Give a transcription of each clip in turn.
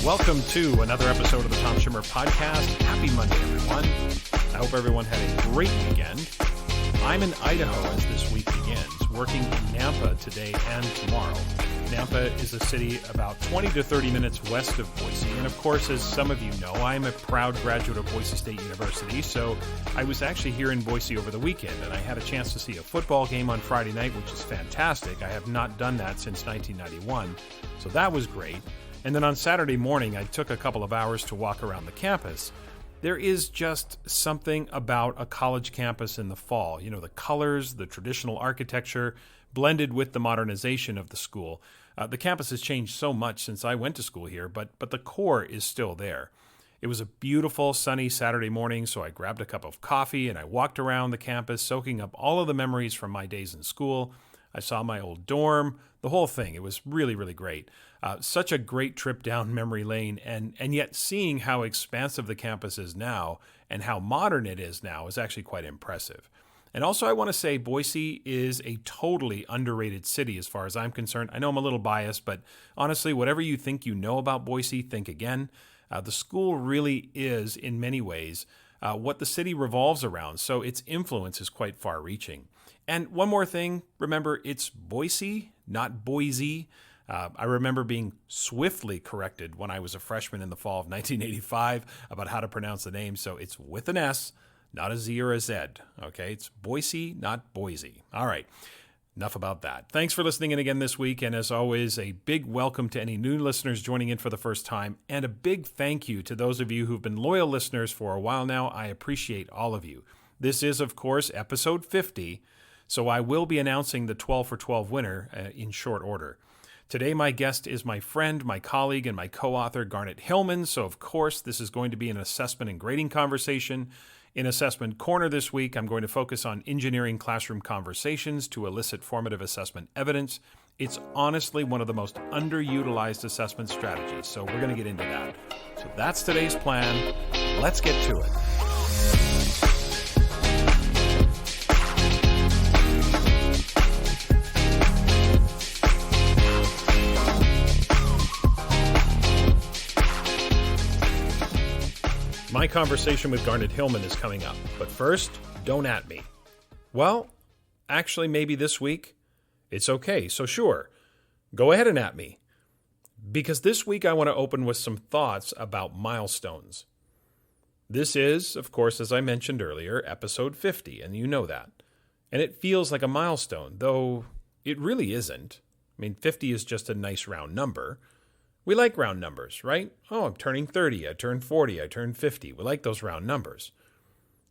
Welcome to another episode of the Tom Schimmer Podcast. Happy Monday, everyone. I hope everyone had a great weekend. I'm in Idaho as this week begins, working in Nampa today and tomorrow. Nampa is a city about 20 to 30 minutes west of Boise. And of course, as some of you know, I'm a proud graduate of Boise State University. So I was actually here in Boise over the weekend, and I had a chance to see a football game on Friday night, which is fantastic. I have not done that since 1991. So that was great. And then on Saturday morning, I took a couple of hours to walk around the campus. There is just something about a college campus in the fall. You know, the colors, the traditional architecture, blended with the modernization of the school. The campus has changed so much since I went to school here, but the core is still there. It was a beautiful, sunny Saturday morning, so I grabbed a cup of coffee and I walked around the campus, soaking up all of the memories from my days in school. I saw my old dorm, the whole thing. It was really, really great. Such a great trip down memory lane, and yet seeing how expansive the campus is now and how modern it is now is actually quite impressive. And also I want to say Boise is a totally underrated city as far as I'm concerned. I know I'm a little biased, but honestly, whatever you think you know about Boise, think again. The school really is, in many ways, what the city revolves around, so its influence is quite far-reaching. And one more thing, remember, it's Boise, not Boise. I remember being swiftly corrected when I was a freshman in the fall of 1985 about how to pronounce the name, so it's with an S, not a Z or a Z, okay? It's Boise, not Boise. All right, enough about that. Thanks for listening in again this week, and as always, a big welcome to any new listeners joining in for the first time, and a big thank you to those of you who've been loyal listeners for a while now. I appreciate all of you. This is, of course, episode 50, so I will be announcing the 12 for 12 winner in short order. Today, my guest is my friend, my colleague, and my co-author, Garnet Hillman. So, of course, this is going to be an assessment and grading conversation. In Assessment Corner this week, I'm going to focus on engineering classroom conversations to elicit formative assessment evidence. It's honestly one of the most underutilized assessment strategies, so we're going to get into that. So that's today's plan. Let's get to it. My conversation with Garnet Hillman is coming up, but first, don't at me. Well, actually, maybe this week, it's okay, so sure, go ahead and at me. Because this week I want to open with some thoughts about milestones. This is, of course, as I mentioned earlier, episode 50, and you know that. And it feels like a milestone, though it really isn't. I mean, 50 is just a nice round number. We like round numbers, right? Oh, I'm turning 30, I turned 40, I turned 50. We like those round numbers.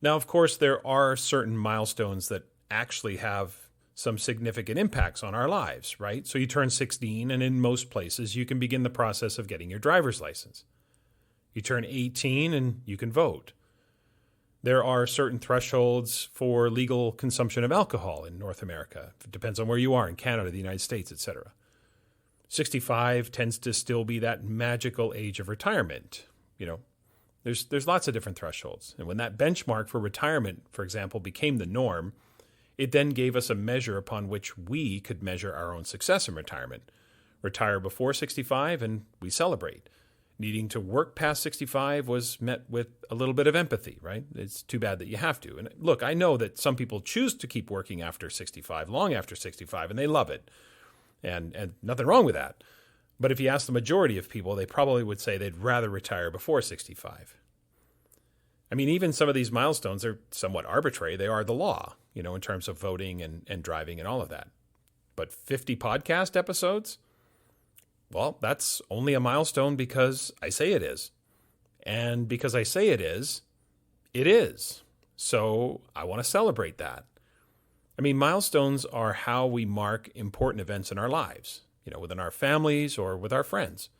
Now, of course, there are certain milestones that actually have some significant impacts on our lives, right? So you turn 16, and in most places, you can begin the process of getting your driver's license. You turn 18, and you can vote. There are certain thresholds for legal consumption of alcohol in North America. It depends on where you are in Canada, the United States, etc. 65 tends to still be that magical age of retirement. You know, there's lots of different thresholds. And when that benchmark for retirement, for example, became the norm, it then gave us a measure upon which we could measure our own success in retirement. Retire before 65 and we celebrate. Needing to work past 65 was met with a little bit of empathy, right? It's too bad that you have to. And look, I know that some people choose to keep working after 65, long after 65, and they love it. And nothing wrong with that. But if you ask the majority of people, they probably would say they'd rather retire before 65. I mean, even some of these milestones are somewhat arbitrary. They are the law, you know, in terms of voting and driving and all of that. But 50 podcast episodes? Well, that's only a milestone because I say it is. And because I say it is, it is. So I want to celebrate that. I mean, milestones are how we mark important events in our lives, you know, within our families or with our friends.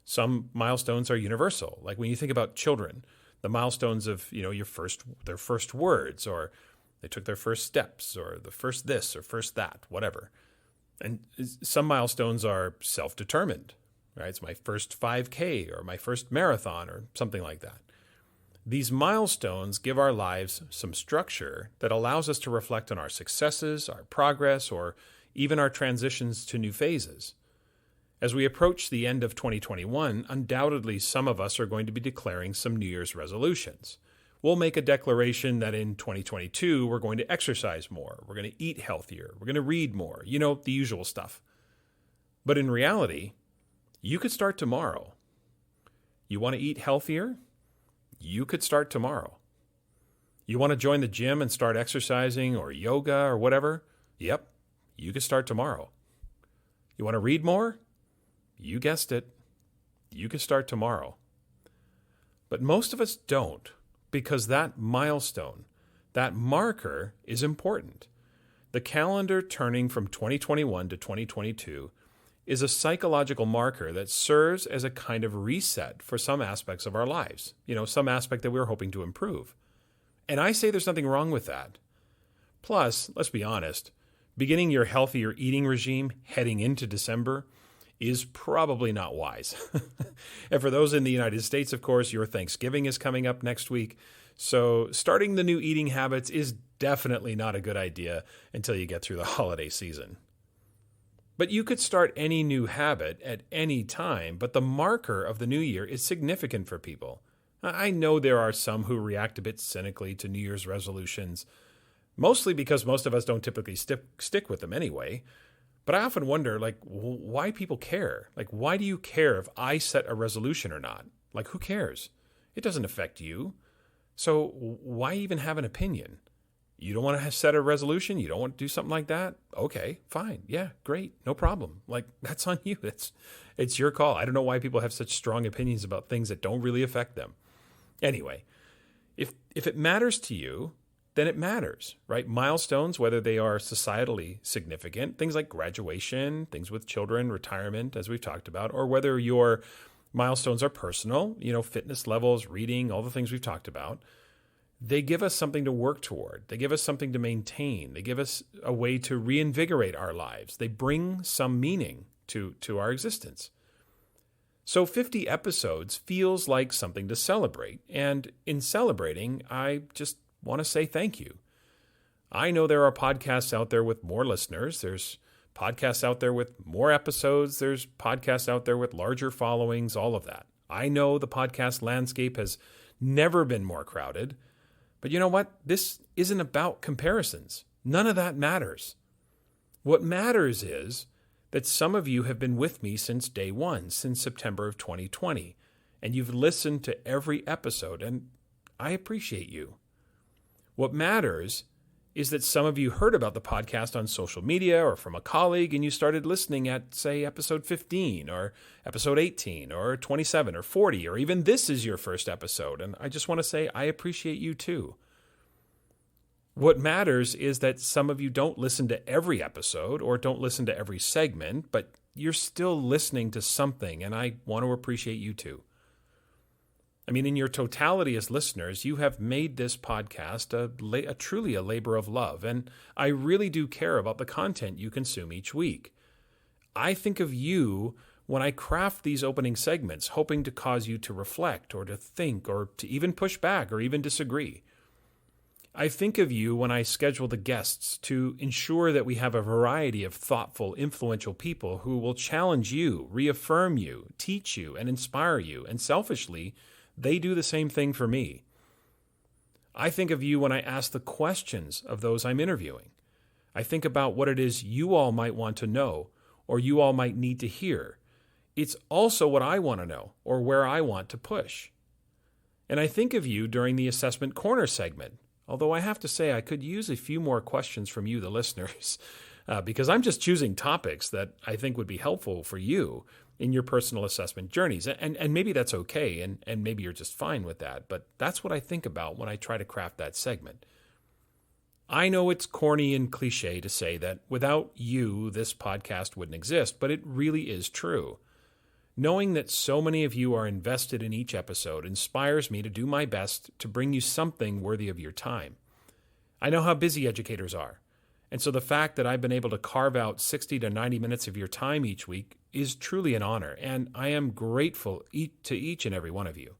Some milestones are universal, like when you think about children, the milestones of, you know, their first words, or they took their first steps, or the first this or first that, whatever. And some milestones are self-determined, right? It's my first 5K or my first marathon or something like that. These milestones give our lives some structure that allows us to reflect on our successes, our progress, or even our transitions to new phases. As we approach the end of 2021, undoubtedly some of us are going to be declaring some New Year's resolutions. We'll make a declaration that in 2022 we're going to exercise more, we're going to eat healthier, we're going to read more, the usual stuff. But in reality, you could start tomorrow. You want to eat healthier? You could start tomorrow. You want to join the gym and start exercising or yoga or whatever? Yep, you could start tomorrow. You want to read more? You guessed it. You could start tomorrow. But most of us don't, because that milestone, that marker is important. The calendar turning from 2021 to 2022 is a psychological marker that serves as a kind of reset for some aspects of our lives, some aspect that we're hoping to improve. And I say there's nothing wrong with that. Plus, let's be honest, beginning your healthier eating regime heading into December is probably not wise. And for those in the United States, of course, your Thanksgiving is coming up next week. So starting the new eating habits is definitely not a good idea until you get through the holiday season. But you could start any new habit at any time, but the marker of the new year is significant for people. I know there are some who react a bit cynically to New Year's resolutions, mostly because most of us don't typically stick with them anyway. But I often wonder, why people care? Why do you care if I set a resolution or not? Who cares? It doesn't affect you. So why even have an opinion? You don't want to set a resolution? You don't want to do something like that? Okay, fine. Yeah, great. No problem. That's on you. It's your call. I don't know why people have such strong opinions about things that don't really affect them. Anyway, if it matters to you, then it matters, right? Milestones, whether they are societally significant, things like graduation, things with children, retirement, as we've talked about, or whether your milestones are personal, fitness levels, reading, all the things we've talked about, they give us something to work toward. They give us something to maintain. They give us a way to reinvigorate our lives. They bring some meaning to our existence. So 50 episodes feels like something to celebrate. And in celebrating, I just want to say thank you. I know there are podcasts out there with more listeners. There's podcasts out there with more episodes. There's podcasts out there with larger followings, all of that. I know the podcast landscape has never been more crowded. But you know what? This isn't about comparisons. None of that matters. What matters is that some of you have been with me since day one, since September of 2020, and you've listened to every episode, and I appreciate you. What matters is that some of you heard about the podcast on social media or from a colleague, and you started listening at, say, episode 15 or episode 18 or 27 or 40, or even this is your first episode. And I just want to say I appreciate you too. What matters is that some of you don't listen to every episode or don't listen to every segment, but you're still listening to something, and I want to appreciate you too. I mean, in your totality as listeners, you have made this podcast truly a labor of love, and I really do care about the content you consume each week. I think of you when I craft these opening segments, hoping to cause you to reflect or to think or to even push back or even disagree. I think of you when I schedule the guests to ensure that we have a variety of thoughtful, influential people who will challenge you, reaffirm you, teach you, and inspire you, and selfishly, they do the same thing for me. I think of you when I ask the questions of those I'm interviewing. I think about what it is you all might want to know or you all might need to hear. It's also what I want to know or where I want to push. And I think of you during the Assessment Corner segment, although I have to say I could use a few more questions from you, the listeners, because I'm just choosing topics that I think would be helpful for you in your personal assessment journeys. And maybe that's okay, and maybe you're just fine with that, but that's what I think about when I try to craft that segment. I know it's corny and cliche to say that without you, this podcast wouldn't exist, but it really is true. Knowing that so many of you are invested in each episode inspires me to do my best to bring you something worthy of your time. I know how busy educators are, and so the fact that I've been able to carve out 60 to 90 minutes of your time each week is truly an honor, and I am grateful to each and every one of you.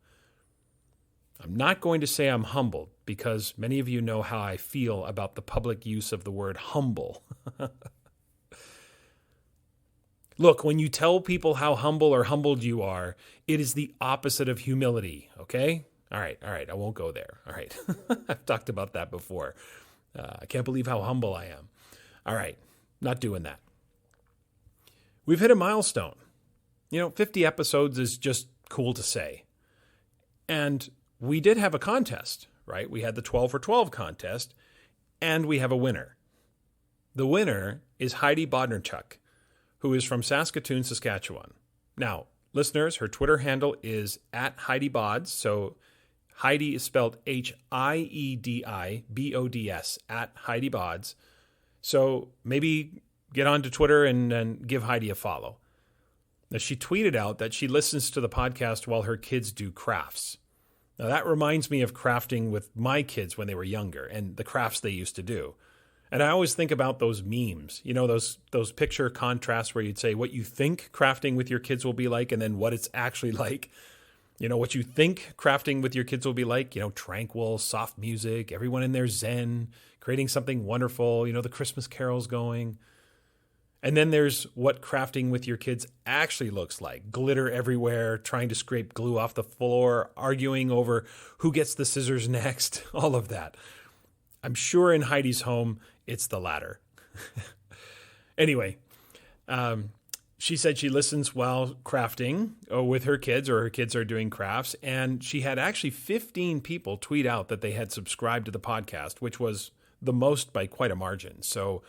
I'm not going to say I'm humbled, because many of you know how I feel about the public use of the word humble. Look, when you tell people how humble or humbled you are, it is the opposite of humility, okay? All right, I won't go there. All right. I've talked about that before. I can't believe how humble I am. All right, not doing that. We've hit a milestone. 50 episodes is just cool to say. And we did have a contest, right? We had the 12 for 12 contest, and we have a winner. The winner is Heidi Bodnerchuk, who is from Saskatoon, Saskatchewan. Now, listeners, her Twitter handle is at Heidi Bods. So Heidi is spelled HIEDIBODS, at Heidi Bods. So maybe get onto Twitter and give Heidi a follow. Now, she tweeted out that she listens to the podcast while her kids do crafts. Now, that reminds me of crafting with my kids when they were younger and the crafts they used to do. And I always think about those memes, those picture contrasts where you'd say what you think crafting with your kids will be like and then what it's actually like. What you think crafting with your kids will be like, tranquil, soft music, everyone in their zen, creating something wonderful, the Christmas carols going. And then there's what crafting with your kids actually looks like. Glitter everywhere, trying to scrape glue off the floor, arguing over who gets the scissors next, all of that. I'm sure in Heidi's home, it's the latter. Anyway, she said she listens while crafting with her kids, or her kids are doing crafts. And she had actually 15 people tweet out that they had subscribed to the podcast, which was the most by quite a margin. So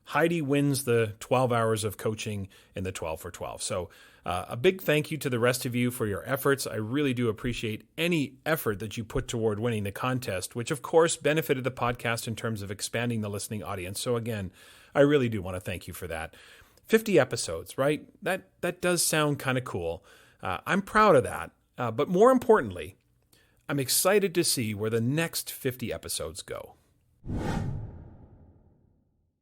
Heidi wins the 12 hours of coaching in the 12 for 12. So a big thank you to the rest of you for your efforts. I really do appreciate any effort that you put toward winning the contest, which of course benefited the podcast in terms of expanding the listening audience. So again, I really do want to thank you for that. 50 episodes, right? That does sound kind of cool. I'm proud of that. But more importantly, I'm excited to see where the next 50 episodes go.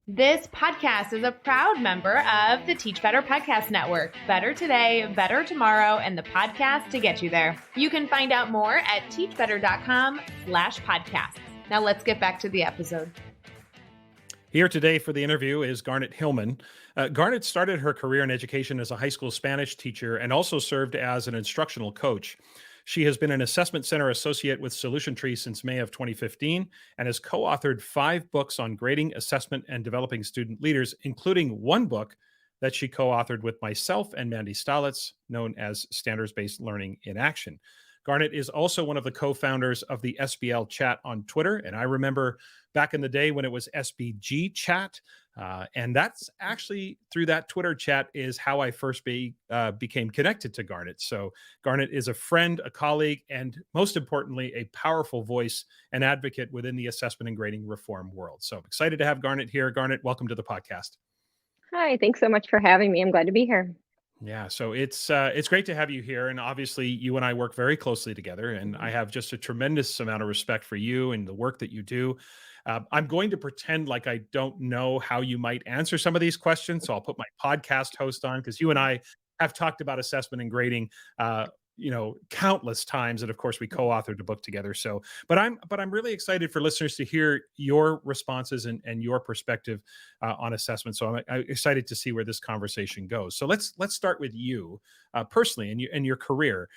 This podcast is a proud member of the Teach Better Podcast Network. Better today, better tomorrow, and the podcast to get you there. You can find out more at teachbetter.com/podcasts. Now let's get back to the episode. Here today for the interview is Garnet Hillman. Garnet started her career in education as a high school Spanish teacher and also served as an instructional coach. She has been an assessment center associate with Solution Tree since May of 2015 and has co-authored 5 books on grading, assessment, and developing student leaders, including one book that she co-authored with myself and Mandy Stalitz, known as Standards-Based Learning in Action. Garnet is also one of the co-founders of the SBL chat on Twitter. And I remember back in the day when it was SBG chat. And that's actually through that Twitter chat is how I first became connected to Garnet. So Garnet is a friend, a colleague, and most importantly, a powerful voice and advocate within the assessment and grading reform world. So I'm excited to have Garnet here. Garnet, welcome to the podcast. Hi, thanks so much for having me. I'm glad to be here. Yeah, so it's great to have you here, and obviously you and I work very closely together, and I have just a tremendous amount of respect for you and the work that you do. I'm going to pretend like I don't know how you might answer some of these questions, so I'll put my podcast host on because you and I have talked about assessment and grading, countless times, and of course we co-authored the book together. So, but I'm really excited for listeners to hear your responses and your perspective on assessment. So I'm excited to see where this conversation goes. So let's start with you personally and your career.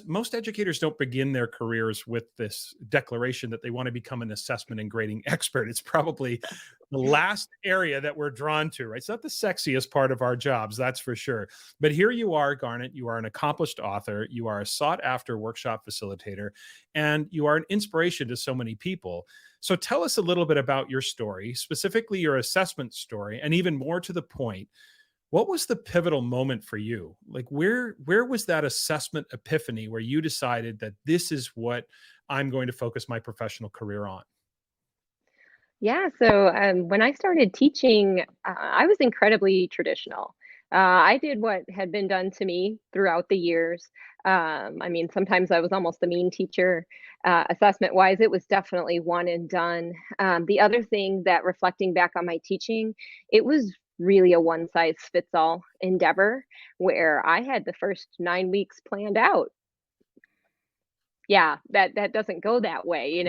Most educators don't begin their careers with this declaration that they want to become an assessment and grading expert. It's probably the last area that we're drawn to, right? It's not the sexiest part of our jobs, that's for sure. But here you are, Garnet. You are an accomplished author. You are a sought-after workshop facilitator, and you are an inspiration to so many people. So tell us a little bit about your story, specifically your assessment story, and even more to the point, what was the pivotal moment for you? Like where was that assessment epiphany where you decided that this is what I'm going to focus my professional career on? Yeah, so when I started teaching, I was incredibly traditional. I did what had been done to me throughout the years. Sometimes I was almost the mean teacher. Assessment wise, it was definitely one and done. The other thing that reflecting back on my teaching, it was really a one size fits all endeavor where I had the first 9 weeks planned out. Yeah, that doesn't go that way,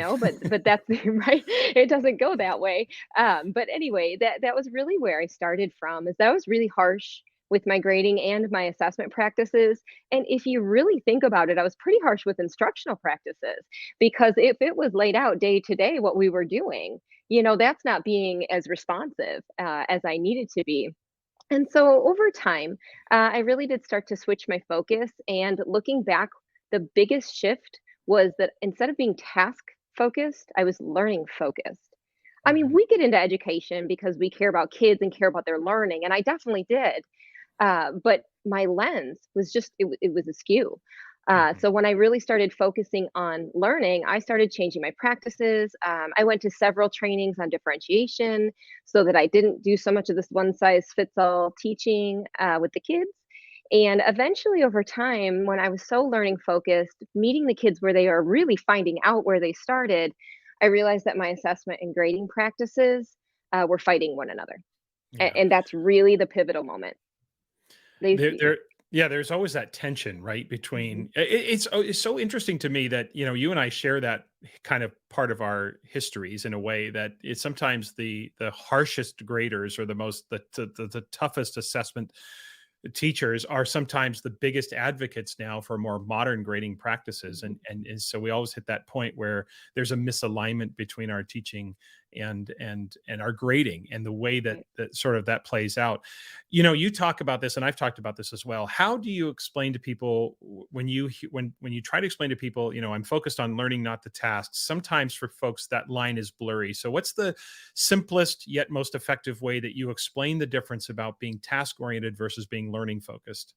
but that's right. It doesn't go that way. But anyway, that was really where I started from. Is that was really harsh with my grading and my assessment practices. And if you really think about it, I was pretty harsh with instructional practices, because if it was laid out day to day what we were doing, that's not being as responsive as I needed to be. And so over time, I really did start to switch my focus. And looking back, the biggest shift was that instead of being task focused, I was learning focused. I mean, Mhm. we get into education because we care about kids and care about their learning, and I definitely did. But my lens was just, it was askew. Mhm. So when I really started focusing on learning, I started changing my practices. I went to several trainings on differentiation so that I didn't do so much of this one size fits all teaching with the kids. And eventually, over time, when I was so learning focused, meeting the kids where they are really finding out where they started, I realized that my assessment and grading practices were fighting one another. Yeah. And that's really the pivotal moment. They, There yeah, there's always that tension, right, Mhm. between it's so interesting to me that, you and I share that kind of part of our histories in a way that it's sometimes the harshest graders or the toughest assessment teachers are sometimes the biggest advocates now for more modern grading practices, Mhm. and so we always hit that point where there's a misalignment between our teaching and our grading and the way that Right. that sort of that plays out. You talk about this and I've talked about this as well. How do you explain to people when you try to explain to people, I'm focused on learning, not the tasks? Sometimes for folks that line is blurry. So what's the simplest yet most effective way that you explain the difference about being task oriented versus being learning focused?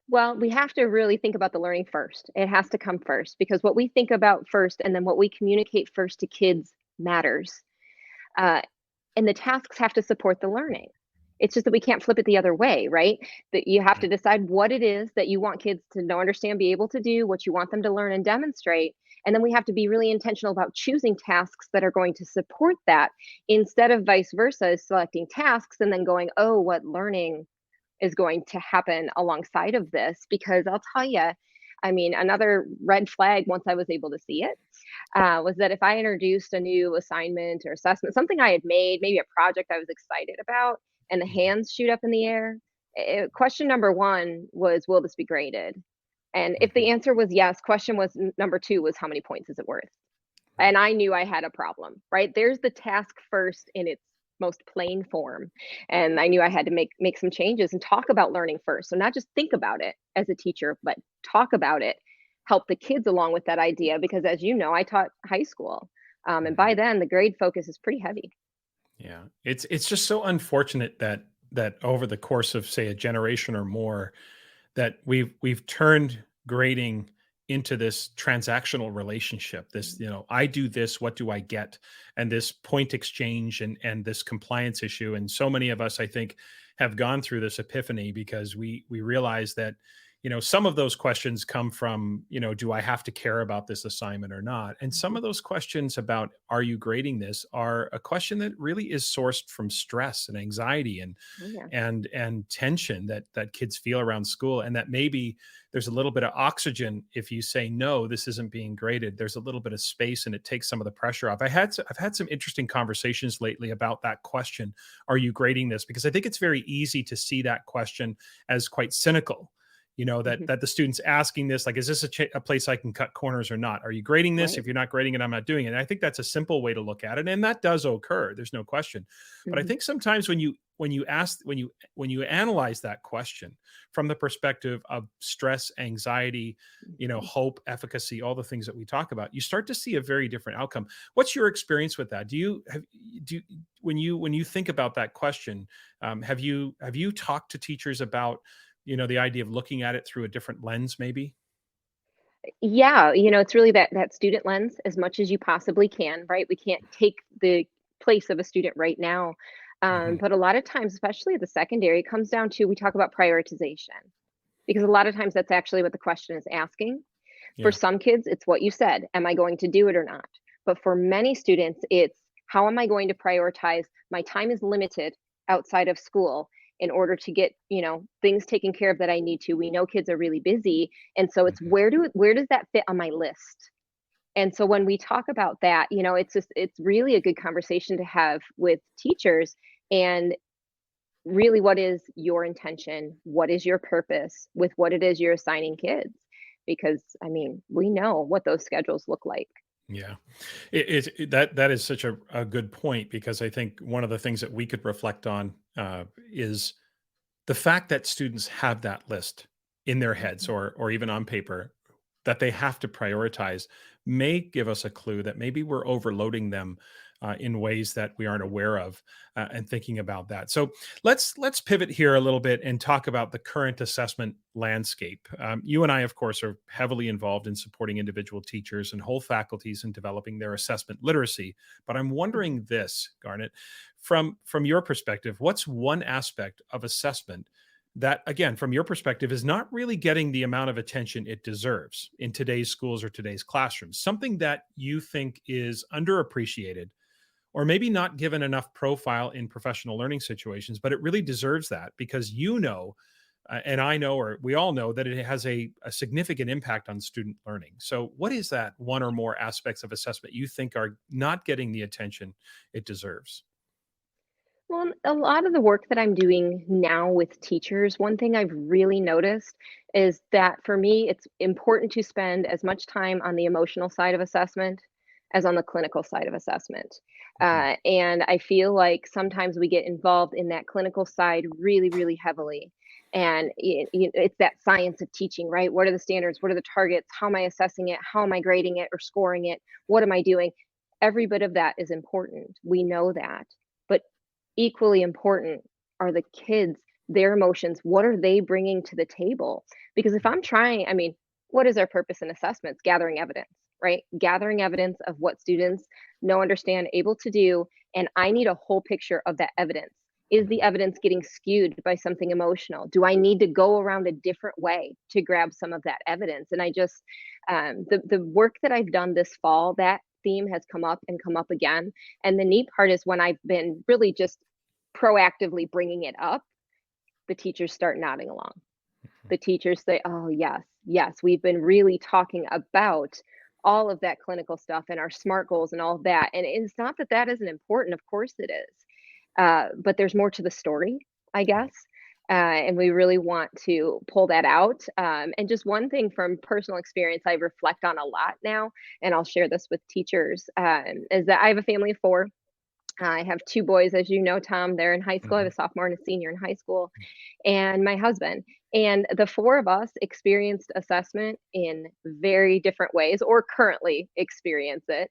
Well, we have to really think about the learning first. It has to come first, because what we think about first and then what we communicate first to kids matters. Uh, and the tasks have to support the learning. It's just that we can't flip it the other way, right? That you have Yeah. to decide what it is that you want kids to know, understand, be able to do, what you want them to learn and demonstrate. And then we have to be really intentional about choosing tasks that are going to support that, instead of vice versa, selecting tasks and then going, oh, what learning is going to happen alongside of this. Because I'll tell you, I mean, another red flag once I was able to see it was that if I introduced a new assignment or assessment, something I had made, maybe a project I was excited about, and the Mhm. hands shoot up in the air, question number one was, will this be graded? And if the Mhm. answer was yes, question was number two was, how many points is it worth? And Right. I knew I had a problem, right? There's the task first in its most plain form. And I knew I had to make some changes and talk about learning first. So not just think about it as a teacher, but talk about it, help the kids along with that idea. Because as you know, I taught high school. And Mhm. by then the grade focus is pretty heavy. Yeah. It's just so unfortunate that over the course of, say, a generation or more, that we've turned grading into this transactional relationship. This, I do this, what do I get? And this point exchange and this compliance issue. And so many of us, I think, have gone through this epiphany because we realize that, some of those questions come from, do I have to care about this assignment or not? And some Mhm. of those questions about, are you grading this, are a question that really is sourced from stress and anxiety Oh, yeah. and tension that kids feel around school, and that maybe there's a little bit of oxygen if you say, no, this isn't being graded. There's a little bit of space and it takes some of the pressure off. I've had some interesting conversations lately about that question, are you grading this? Because I think it's very easy to see that question as quite cynical, that Mhm. the student's asking this, like, is this a place I can cut corners or not? Are you grading this? Right. If you're not grading it, I'm not doing it. And I think that's a simple way to look at it, and that does occur, there's no question. But I Mhm. think sometimes when you analyze that question from the perspective of stress, anxiety, Mhm. hope, efficacy, all the things that we talk about, you start to see a very different outcome. What's your experience with that? Do you when you think about that question, have you talked to teachers about, the idea of looking at it through a different lens, maybe? Yeah, it's really that student lens as much as you possibly can, right? We can't take the place of a student right now. Hmm. But a lot of times, especially at the secondary, it comes down to, we talk about prioritization, because a lot of times that's actually what the question is asking. For Yeah. some kids, it's what you said, am I going to do it or not? But for many students, it's, how am I going to prioritize? My time is limited outside of school in order to get, things taken care of that I need to. We know kids are really busy. And so it's, Hmm. where does that fit on my list? And so when we talk about that, it's really a good conversation to have with teachers. And really, what is your intention? What is your purpose with what it is you're assigning kids? Because, I mean, we know what those schedules look like. Yeah, that is such a good point, because I think one of the things that we could reflect on is the fact that students have that list in their heads, Mhm. or even on paper, that they have to prioritize, may give us a clue that maybe we're overloading them in ways that we aren't aware of, and thinking about that. So let's pivot here a little bit and talk about the current assessment landscape. You and I, of course, are heavily involved in supporting individual teachers and whole faculties in developing their assessment literacy. But I'm Mhm. wondering this, Garnet, from your perspective, what's one aspect of assessment that, again, from your perspective, is not really getting the amount of attention it deserves in today's schools or today's classrooms? Something that you think is underappreciated, or maybe not given enough profile in professional learning situations, but it really deserves that, because and I know, or we all know, that it has a significant impact on student learning. So, what is that one or more aspects of assessment you think are not getting the attention it deserves? Well, a lot of the work that I'm doing now with teachers, one thing I've really noticed is that for me, it's important to spend as much time on the emotional side of assessment as on the clinical side of assessment. Mhm. And I feel like sometimes we get involved in that clinical side really, really heavily. And it's that science of teaching, right? What are the standards? What are the targets? How am I assessing it? How am I grading it or scoring it? What am I doing? Every bit of that is important. We know that. But equally important are the kids, their emotions. What are they bringing to the table? Because if I'm trying, I mean, what is our purpose in assessments? Gathering evidence, right? Gathering evidence of what students know, understand, able to do. And I need a whole picture of that evidence. Is the Mhm. evidence getting skewed by something emotional? Do I need to go around a different way to grab some of that evidence? And I just, the work that I've done this fall, that theme has come up and come up again. And the neat part is when I've been really just proactively bringing it up, the teachers start nodding along. The teachers say, "Oh, yes, yes, we've been really talking about all of that clinical stuff and our SMART goals and all of that." And it's not that that isn't important, of course it is. But there's more to the story, I guess. And we really want to pull that out. And just one thing from personal experience, I reflect on a lot now, and I'll share this with teachers, is that I have a family of four. I have 2 boys, as you know, Tom, they're in high school. I have Mhm. a sophomore and a senior in high school, and my husband. And the 4 of us experienced assessment in very different ways, or currently experience it.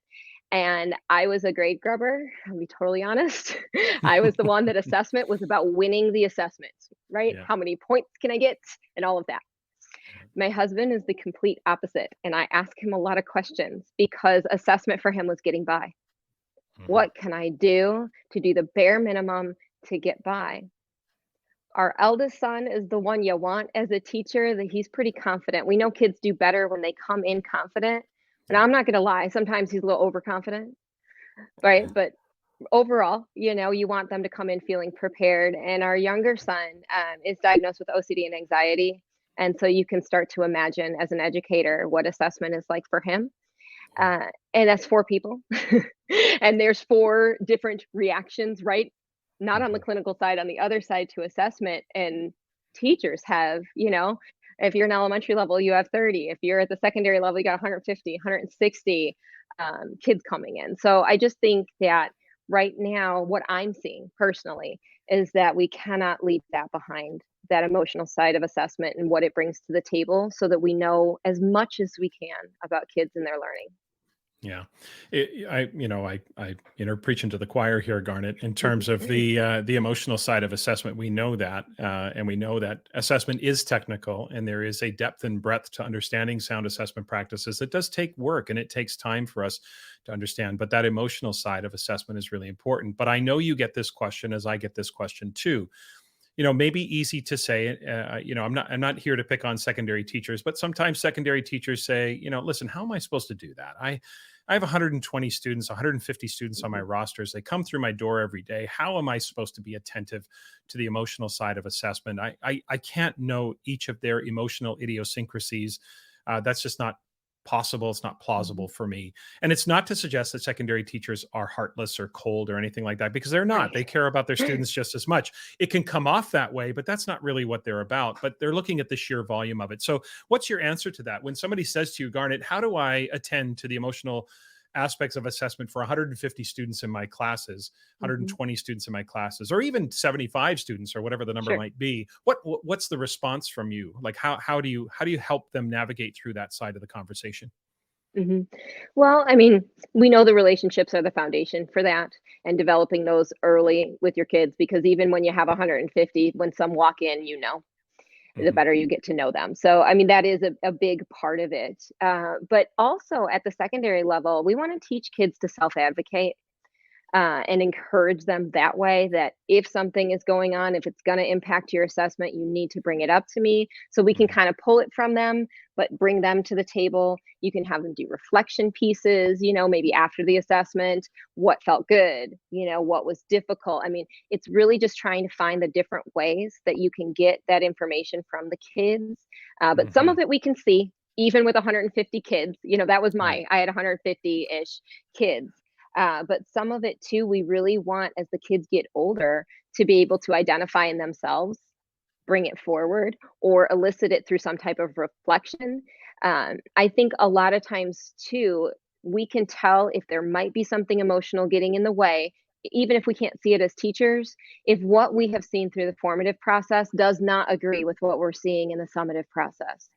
And I was a grade grubber, I'll be totally honest. I was the one that assessment was about winning the assessment, right? Yeah. How many points can I get and all of that. My husband is the complete opposite, and I ask him a lot of questions because assessment for him was getting by. Mhm. What can I do the bare minimum to get by? Our eldest son is the one you want as a teacher, that he's pretty confident. We know kids do better when they come in confident, and Yeah. I'm not gonna lie, sometimes he's a little overconfident, right? But overall, you want them to come in feeling prepared. And our younger son is diagnosed with OCD and anxiety. And so you can start to imagine as an educator what assessment is like for him. Yeah. And that's 4 people. And there's 4 different reactions, right? Not on the Mhm. clinical side, on the other side to assessment. And teachers have, if you're in elementary level, you have 30. If you're at the secondary level, you got 150, 160 kids coming in. So I just think that right now, what I'm seeing personally is that we cannot leave that behind, that emotional side of assessment and what it brings to the table, so that we know as much as we can about kids and their learning. Yeah, I preaching to the choir here, Garnet. In terms of the emotional side of assessment, we know that, and we know that assessment is technical, and there is a depth and breadth to understanding sound assessment practices. It does take work, and it takes time for us to understand. But that emotional side of assessment is really important. But I know you get this question, as I get this question too. Maybe easy to say. I'm not here to pick on secondary teachers, but sometimes secondary teachers say, listen, how am I supposed to do that? I have 120 students, 150 students on my Mhm. rosters. They come through my door every day. How am I supposed to be attentive to the emotional side of assessment? I can't know each of their emotional idiosyncrasies. That's just not possible. It's not plausible for me. And it's not to suggest that secondary teachers are heartless or cold or anything like that, because they're not. They Right. care about their students just as much. It can come off that way, but that's not really what they're about. But they're looking at the sheer volume of it. So what's your answer to that? When somebody says to you, Garnet, how do I attend to the emotional aspects of assessment for 150 students in my classes, Mhm. 120 students in my classes, or even 75 students, or whatever the number Sure. might be? What's the response from you? Like, how do you help them navigate through that side of the conversation? Mhm. Well, I mean, we know the relationships are the foundation for that, and developing those early with your kids, because even when you have 150, when some walk in, the Hmm. better you get to know them. So, I mean, that is a big part of it. But also at the secondary level, we want to teach kids to self advocate, and encourage them that way, that if something is going on, if it's going to impact your assessment, you need to bring it up to me so we can kind of pull it from them, but bring them to the table. You can have them do reflection pieces, maybe after the assessment, what felt good, what was difficult. I mean, it's really just trying to find the different ways that you can get that information from the kids. But some Hmm. of it we can see. Even with 150 kids, that was Right. I had 150-ish kids, but some of it too, we really want, as the kids get older, to be able to identify in themselves, bring it forward, or elicit it through some type of reflection. I think a lot of times too, we can tell if there might be something emotional getting in the way, even if we can't see it as teachers, if what we have seen through the formative process does not agree with what we're seeing in the summative process.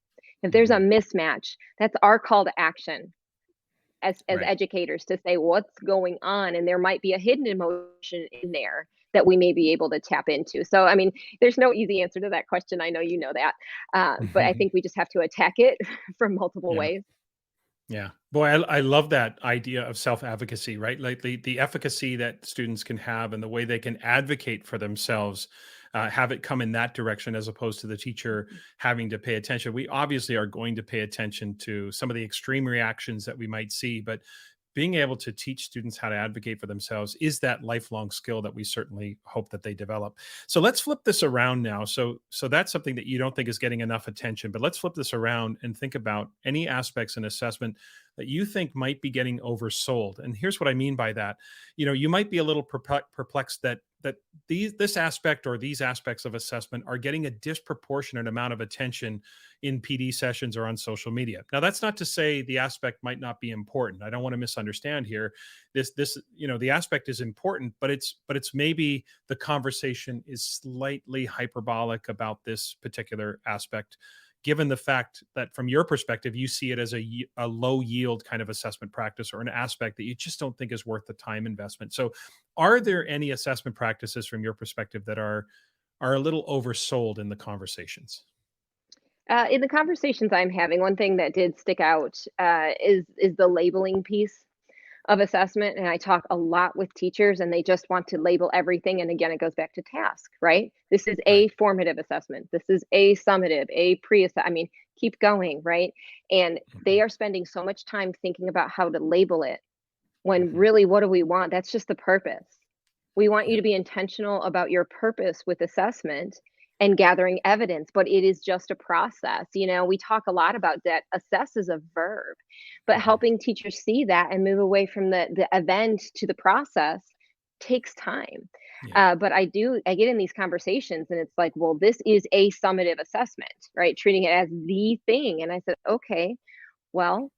If there's a Hmm. mismatch, that's our call to action as Right. educators, to say what's going on, and there might be a hidden emotion in there that we may be able to tap into. So, I mean, there's no easy answer to that question. I know you know that, but I think we just have to attack it from multiple Yeah. ways. Yeah. Boy, I love that idea of self-advocacy, right? Like the efficacy that students can have and the way they can advocate for themselves, have it come in that direction as opposed to the teacher having to pay attention. We obviously are going to pay attention to some of the extreme reactions that we might see, but being able to teach students how to advocate for themselves is that lifelong skill that we certainly hope that they develop. So let's flip this around now. So that's something that you don't think is getting enough attention, but let's flip this around and think about any aspects in assessment that you think might be getting oversold. And here's what I mean by that. You might be a little perplexed that this aspect or these aspects of assessment are getting a disproportionate amount of attention in PD sessions or on social media. Now, that's not to say the aspect might not be important. I don't want to misunderstand here. The aspect is important, but it's maybe the conversation is slightly hyperbolic about this particular aspect, given the fact that from your perspective, you see it as a low yield kind of assessment practice or an aspect that you just don't think is worth the time investment. So are there any assessment practices from your perspective that are a little oversold in the conversations? In the conversations I'm having, one thing that did stick out, is the labeling piece of assessment. And I talk a lot with teachers, and they just want to label everything. And again, it goes back to task, right? This is Right. a formative assessment. This is a summative, a pre I mean, keep going, right? And Mhm. they are spending so much time thinking about how to label it, when Mhm. really, what do we want? That's just the purpose. We want you Yeah. to be intentional about your purpose with assessment and gathering evidence, but it is just a process. We talk a lot about that. Assess is a verb, but Mhm. helping teachers see that and move away from the event to the process takes time. Yeah. But I get in these conversations, and it's like, well, this is a summative assessment, right? Treating it as the thing. And I said, okay, well,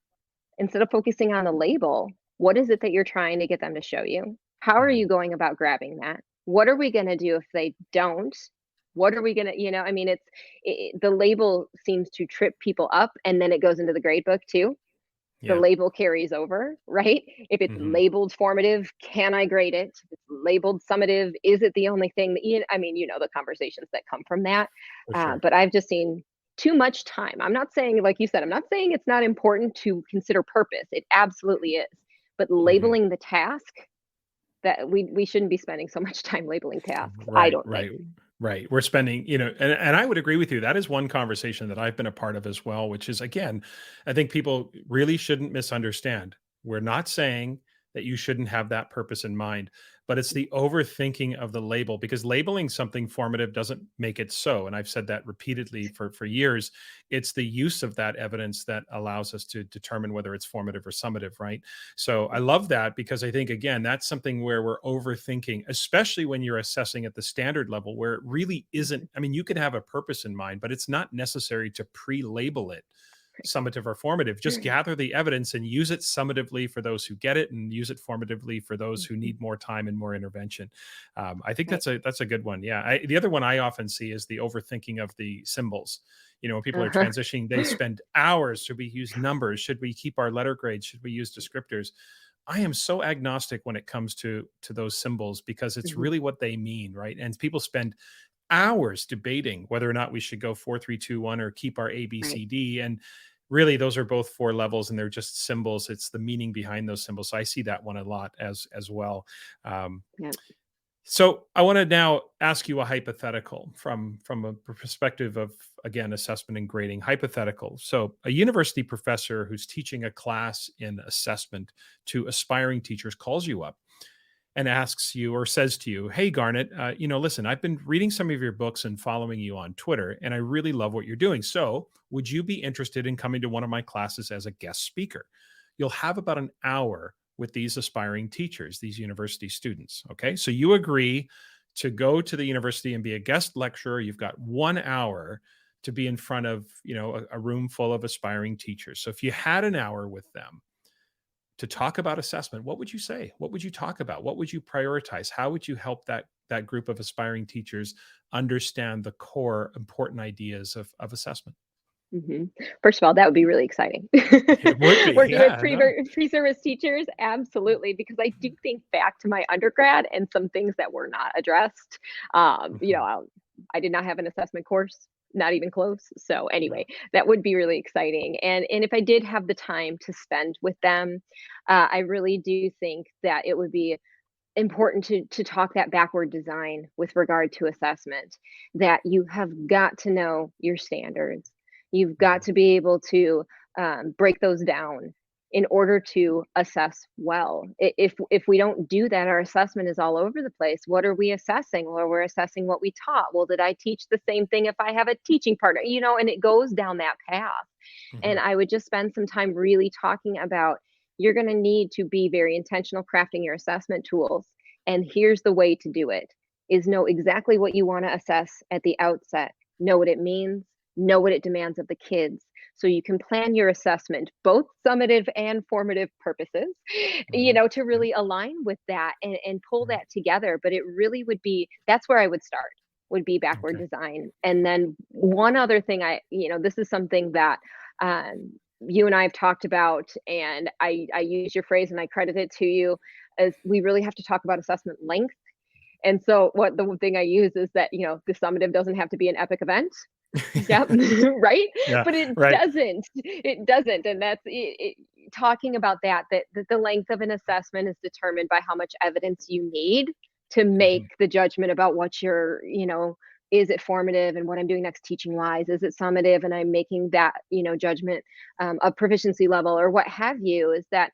instead of focusing on the label, what is it that you're trying to get them to show you? How are you Mhm. going about grabbing that? What are we going to do if they don't? What are we going to, I mean, the label seems to trip people up, and then it goes into the grade book too. The Yeah. label carries over, right? If it's Mhm. labeled formative, can I grade it? If it's labeled summative, is it the only thing that I mean, the conversations that come from that. For sure. But I've just seen too much time. I'm not saying, like you said, I'm not saying it's not important to consider purpose. It absolutely is. But Mhm. labeling the task, that we shouldn't be spending so much time labeling tasks, I Right, don't think. right, right. We're spending, and I would agree with you. That is one conversation that I've been a part of as well, which is again, I think people really shouldn't misunderstand. We're not saying that you shouldn't have that purpose in mind. But it's the overthinking of the label, because labeling something formative doesn't make it so. And I've said that repeatedly for years. It's the use of that evidence that allows us to determine whether it's formative or summative, right? So I love that, because I think, again, that's something where we're overthinking, especially when you're assessing at the standard level, where it really isn't. I mean, you could have a purpose in mind, but it's not necessary to pre-label it summative or formative. Just gather the evidence and use it summatively for those who get it, and use it formatively for those who need more time and more intervention. I think that's a good one. Yeah. The other one I often see is the overthinking of the symbols. When people are transitioning, they spend hours. Should we use numbers? Should we keep our letter grades? Should we use descriptors? I am so agnostic when it comes to those symbols, because it's really what they mean, right? And people spend hours debating whether or not we should go 4, 3, 2, 1 or keep our A, B, C, D. And really, those are both 4 levels, and they're just symbols. It's the meaning behind those symbols. So I see that one a lot as well. Yeah. So I want to now ask you a hypothetical from a perspective of, again, assessment and grading. Hypothetical. So a university professor who's teaching a class in assessment to aspiring teachers calls you up and asks you, or says to you, "Hey, Garnet, listen, I've been reading some of your books and following you on Twitter, and I really love what you're doing. So would you be interested in coming to one of my classes as a guest speaker? You'll have about an hour with these aspiring teachers, these university students." Okay. So you agree to go to the university and be a guest lecturer. You've got 1 hour to be in front of, a room full of aspiring teachers. So if you had an hour with them to talk about assessment, what would you say? What would you talk about? What would you prioritize? How would you help that group of aspiring teachers understand the core important ideas of assessment? First of all, that would be really exciting. It would be, Working with yeah, no. pre-service teachers, absolutely, because I do think back to my undergrad and some things that were not addressed. Mhm. I did not have an assessment course, not even close. So No. anyway, that would be really exciting. And if I did have the time to spend with them, I really do think that it would be important to talk that backward design with regard to assessment, that you have got to know your standards. You've got Mhm. to be able to break those down in order to assess well. If we don't do that, our assessment is all over the place. What are we assessing? Well, we're assessing what we taught. Well, did I teach the same thing if I have a teaching partner? And it goes down that path. And Mhm. I would just spend some time really talking about, you're going to need to be very intentional crafting your assessment tools. And here's the way to do it is know exactly what you want to assess at the outset, know what it means, know what it demands of the kids. So you can plan your assessment, both summative and formative purposes, Mhm. to Right. really align with that and pull Right. that together. But it really would be, that's where I would start, would be backward Okay. design. And then one other thing, this is something that you and I have talked about, and I use your phrase and I credit it to you, is we really have to talk about assessment length. And so what the one thing I use is that, the summative doesn't have to be an epic event. Yep. Right? Yeah. But it Right. doesn't. It doesn't. And that's talking about that the length of an assessment is determined by how much evidence you need to make Mhm. the judgment about what is it formative and what I'm doing next teaching wise? Is it summative? And I'm making that, judgment of proficiency level or what have you, is that,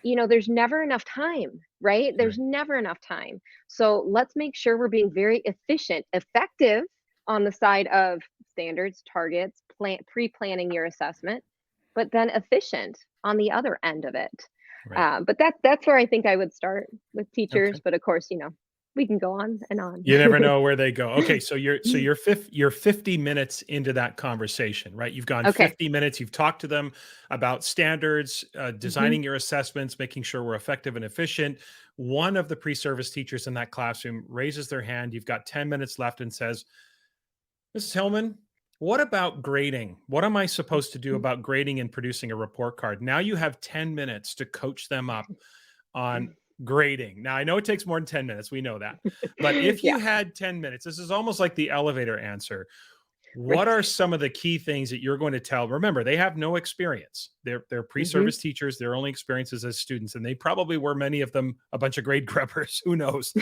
there's never enough time, right? There's Right. never enough time. So let's make sure we're being very efficient, effective on the side of standards, targets, pre-planning your assessment, but then efficient on the other end of it. Right. But that's where I think I would start with teachers. Okay. But of course, we can go on and on. You never know where they go. Okay, so you're 50 minutes into that conversation, right? You've gone Okay. 50 minutes. You've talked to them about standards, Hmm. designing your assessments, making sure we're effective and efficient. One of the pre-service teachers in that classroom raises their hand. You've got 10 minutes left and says, "Mrs. Hillman, what about grading? What am I supposed to do about grading and producing a report card?" Now you have 10 minutes to coach them up on grading. Now, I know it takes more than 10 minutes. We know that. But if Yeah. you had 10 minutes, this is almost like the elevator answer. What Right. are some of the key things that you're going to tell? Remember, they have no experience. They're Hmm. pre-service teachers. Their only experiences as students, and they probably were, many of them, a bunch of grade grubbers. Who knows?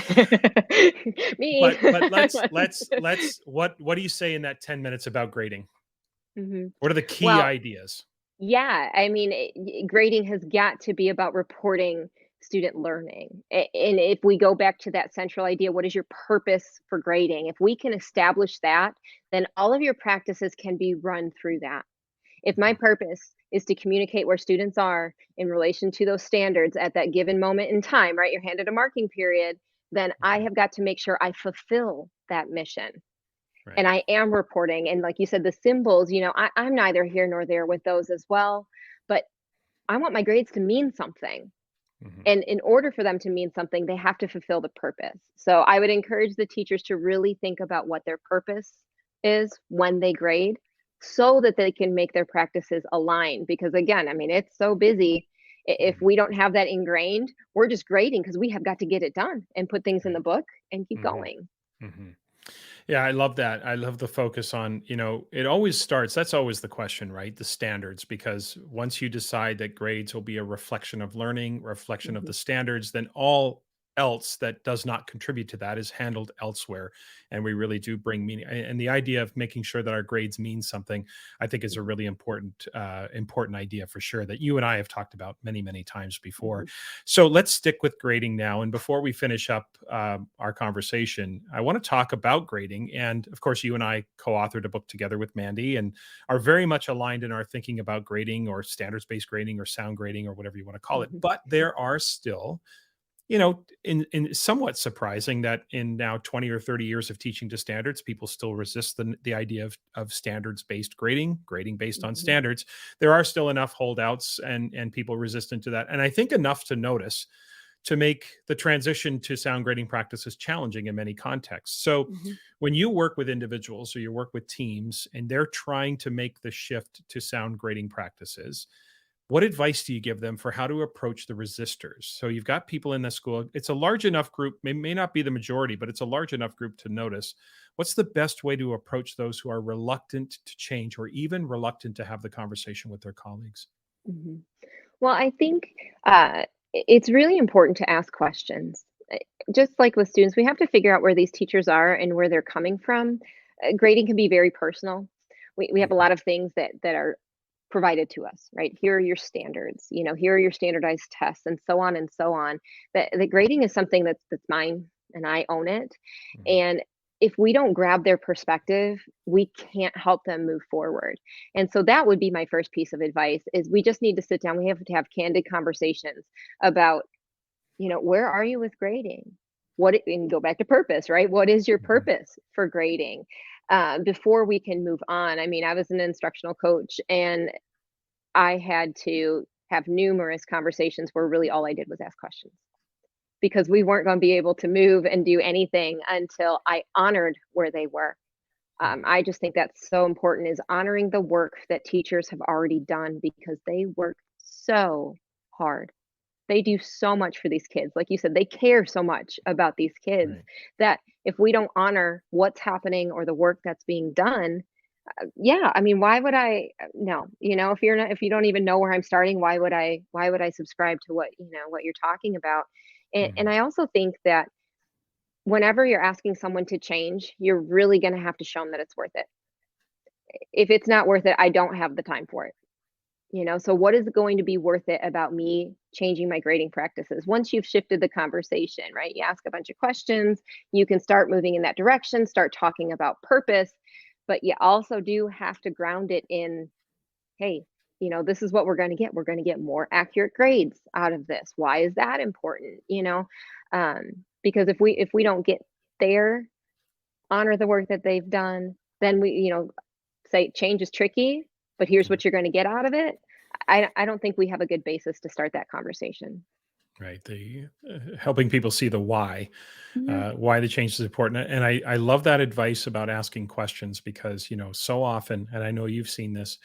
Me. But let's what do you say in that 10 minutes about grading? Hmm. What are the key Well, ideas? yeah, I mean, grading has got to be about reporting student learning. And if we go back to that central idea, what is your purpose for grading? If we can establish that, then all of your practices can be run through that. If my purpose is to communicate where students are in relation to those standards at that given moment in time, right? You're handed a marking period, then I have got to make sure I fulfill that mission. Right. And I am reporting. And like you said, the symbols, I'm neither here nor there with those as well. But I want my grades to mean something. Mhm. And in order for them to mean something, they have to fulfill the purpose. So I would encourage the teachers to really think about what their purpose is when they grade so that they can make their practices align. Because again, I mean, it's so busy. If Mhm. we don't have that ingrained, we're just grading because we have got to get it done and put things in the Right. book and keep Mhm. going. Mhm. Yeah, I love that. I love the focus on, it always starts, that's always the question, right? The standards, because once you decide that grades will be a reflection of learning, reflection of Mhm, the standards, then all else that does not contribute to that is handled elsewhere. And we really do bring meaning. And the idea of making sure that our grades mean something, I think is a mhm, really important idea for sure that you and I have talked about many, many times before. mhm, So let's stick with grading now. And before we finish up our conversation, I want to talk about grading. And of course, you and I co authored a book together with Mandy and are very much aligned in our thinking about grading or standards based grading or sound grading or whatever you want to call it. mhm, But there are still, in somewhat surprising that in now 20 or 30 years of teaching to standards, people still resist the idea of standards based grading based on mhm, standards. There are still enough holdouts and people resistant to that. And I think enough to notice to make the transition to sound grading practices challenging in many contexts. So, mhm. when you work with individuals or you work with teams and they're trying to make the shift to sound grading practices, what advice do you give them for how to approach the resistors? So, you've got people in the school, it's a large enough group, may not be the majority, but it's a large enough group to notice. What's the best way to approach those who are reluctant to change or even reluctant to have the conversation with their colleagues? Mhm. Well, I think it's really important to ask questions. Just like with students, we have to figure out where these teachers are and where they're coming from. Grading can be very personal. We have a Mhm. lot of things that are provided to us, right? Here are your standards. Here are your standardized tests, and so on and so on. That the grading is something that's mine, and I own it. Mhm. And if we don't grab their perspective, we can't help them move forward. And so that would be my first piece of advice is we just need to sit down. We have to have candid conversations about, where are you with grading? And go back to purpose, right? What is your Mhm. purpose for grading? Before we can move on. I mean, I was an instructional coach and I had to have numerous conversations where really all I did was ask questions because we weren't going to be able to move and do anything until I honored where they were. Mhm. I just think that's so important is honoring the work that teachers have already done because they work so hard. They do so much for these kids. Like you said, they care so much about these kids Right. that if we don't honor what's happening or the work that's being done, yeah, I mean, why would I no, if you don't even know where I'm starting, why would I subscribe to what you're talking about? And Mhm. I also think that whenever you're asking someone to change, you're really going to have to show them that it's worth it. If it's not worth it, I don't have the time for it. So what is going to be worth it about me changing my grading practices? Once you've shifted the conversation, right? You ask a bunch of questions, you can start moving in that direction, start talking about purpose, but you also do have to ground it in, hey, this is what we're going to get. We're going to get more accurate grades out of this. Why is that important? Because if we don't get there, honor the work that they've done, then we, say change is tricky, but here's Yeah. what you're going to get out of it. I don't think we have a good basis to start that conversation. Right. The helping people see the Yeah. why the change is important. And I love that advice about asking questions because, so often, and I know you've seen this,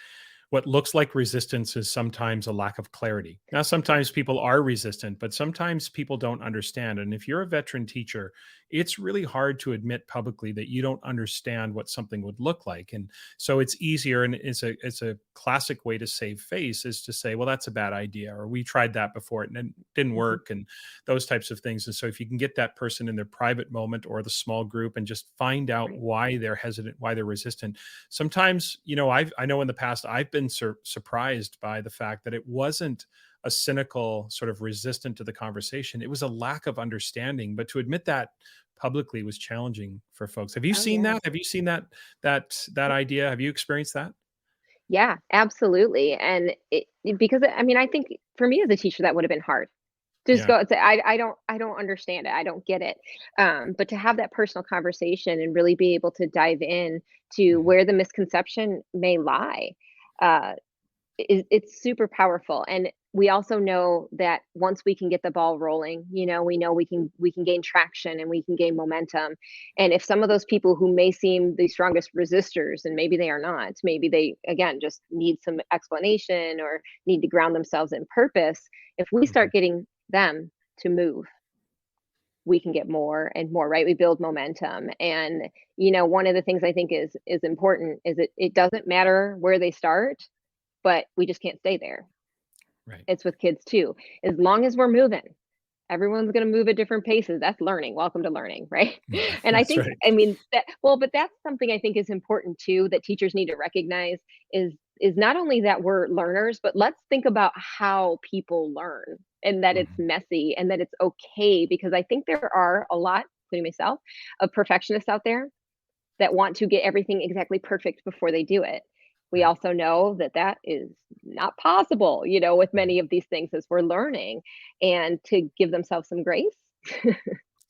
what looks like resistance is sometimes a lack of clarity. Now, Yeah. sometimes people are resistant, but sometimes people don't understand. And if you're a veteran teacher, it's really hard to admit publicly that you don't understand what something would look like. And so it's easier, and it's a classic way to save face is to say, well, that's a bad idea, or we tried that before and it didn't Mhm. work, and those types of things. And so if you can get that person in their private moment or the small group and just find out Right. why they're hesitant, why they're resistant. Sometimes, I know in the past I've been surprised by the fact that it wasn't a cynical sort of resistant to the conversation. It was a lack of understanding, but to admit that publicly was challenging for folks. Have you Oh, seen yeah. that? Have you seen that idea? Have you experienced that? Yeah, absolutely. And because I mean, I think for me as a teacher, that would have been hard. Just Yeah. go and say, I don't understand it. I don't get it. But to have that personal conversation and really be able to dive in to Mhm. where the misconception may lie, uh, it's super powerful. And we also know that once we can get the ball rolling, we know we can gain traction and we can gain momentum. And if some of those people who may seem the strongest resistors, and maybe they are not, maybe they again just need some explanation or need to ground themselves in purpose, if we Mhm. start getting them to move, we can get more and more, right? We build momentum. And one of the things I think is important is it doesn't matter where they start, but we just can't stay there. Right. It's with kids too. As long as we're moving, everyone's going to move at different paces. That's learning. Welcome to learning, right? Yeah, And I that's think, right. I mean, but that's something I think is important too that teachers need to recognize is not only that we're learners, but let's think about how people learn and that it's Mhm. messy and that it's okay, because I think there are a lot, including myself, of perfectionists out there that want to get everything exactly perfect before they do it. We Right. also know that that is not possible, with Right. many of these things as we're learning, and to give themselves some grace.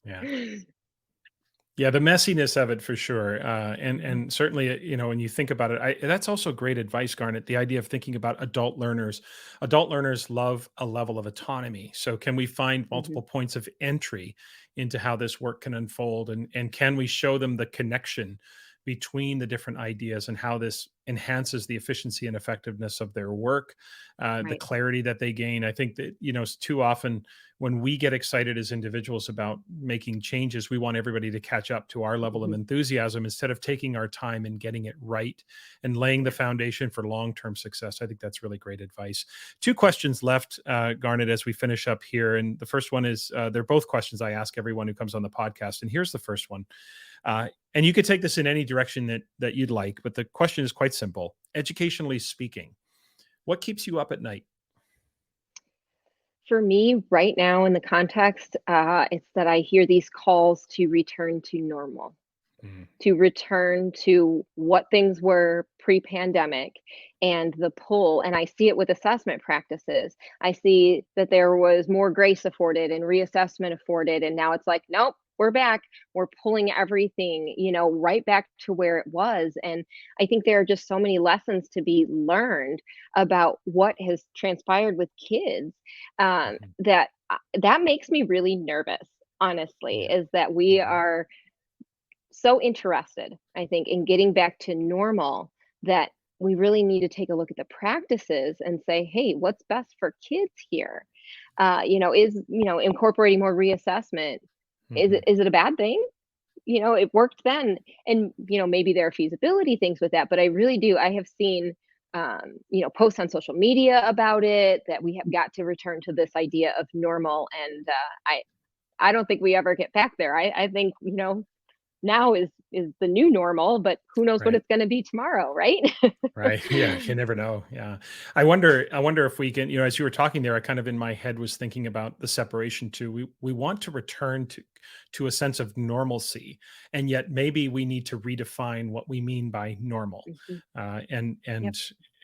Yeah. Yeah, the messiness of it for sure, and Mhm, and certainly, when you think about it, that's also great advice, Garnet. The idea of thinking about adult learners. Adult learners love a level of autonomy. So, can we find mhm, multiple points of entry into how this work can unfold, and can we show them the connection between the different ideas and how this enhances the efficiency and effectiveness of their work, the right. clarity that they gain. I think that too often when we get excited as individuals about making changes, we want everybody to catch up to our level of Mhm. enthusiasm instead of taking our time and getting it right and laying the foundation for long-term success. I think that's really great advice. Two questions left, Garnet, as we finish up here. And the first one is they're both questions I ask everyone who comes on the podcast. And here's the first one. And you could take this in any direction that you'd like, but the question is quite simple. Educationally speaking, what keeps you up at night? For me, right now in the context, it's that I hear these calls to return to normal, Mhm. to return to what things were pre-pandemic, and the pull, and I see it with assessment practices. I see that there was more grace afforded and reassessment afforded, and now it's like, nope, we're back. We're pulling everything, right back to where it was. And I think there are just so many lessons to be learned about what has transpired with kids, Mhm. that makes me really nervous, honestly, Yeah. is that we Mhm. are so interested, I think, in getting back to normal, that we really need to take a look at the practices and say, hey, what's best for kids here? Is incorporating more reassessment, Mhm. is it a bad thing? It worked then, and maybe there are feasibility things with that, but I really do. I have seen posts on social media about it, that we have got to return to this idea of normal, and I don't think we ever get back there. I think now is the new normal, but who knows what Right. it's going to be tomorrow, right? Right. Yeah. You never know. Yeah. I wonder if we can, as you were talking there, I kind of in my head was thinking about the separation too. We want to return to a sense of normalcy, and yet maybe we need to redefine what we mean by normal. Mhm. Uh, and Yep. and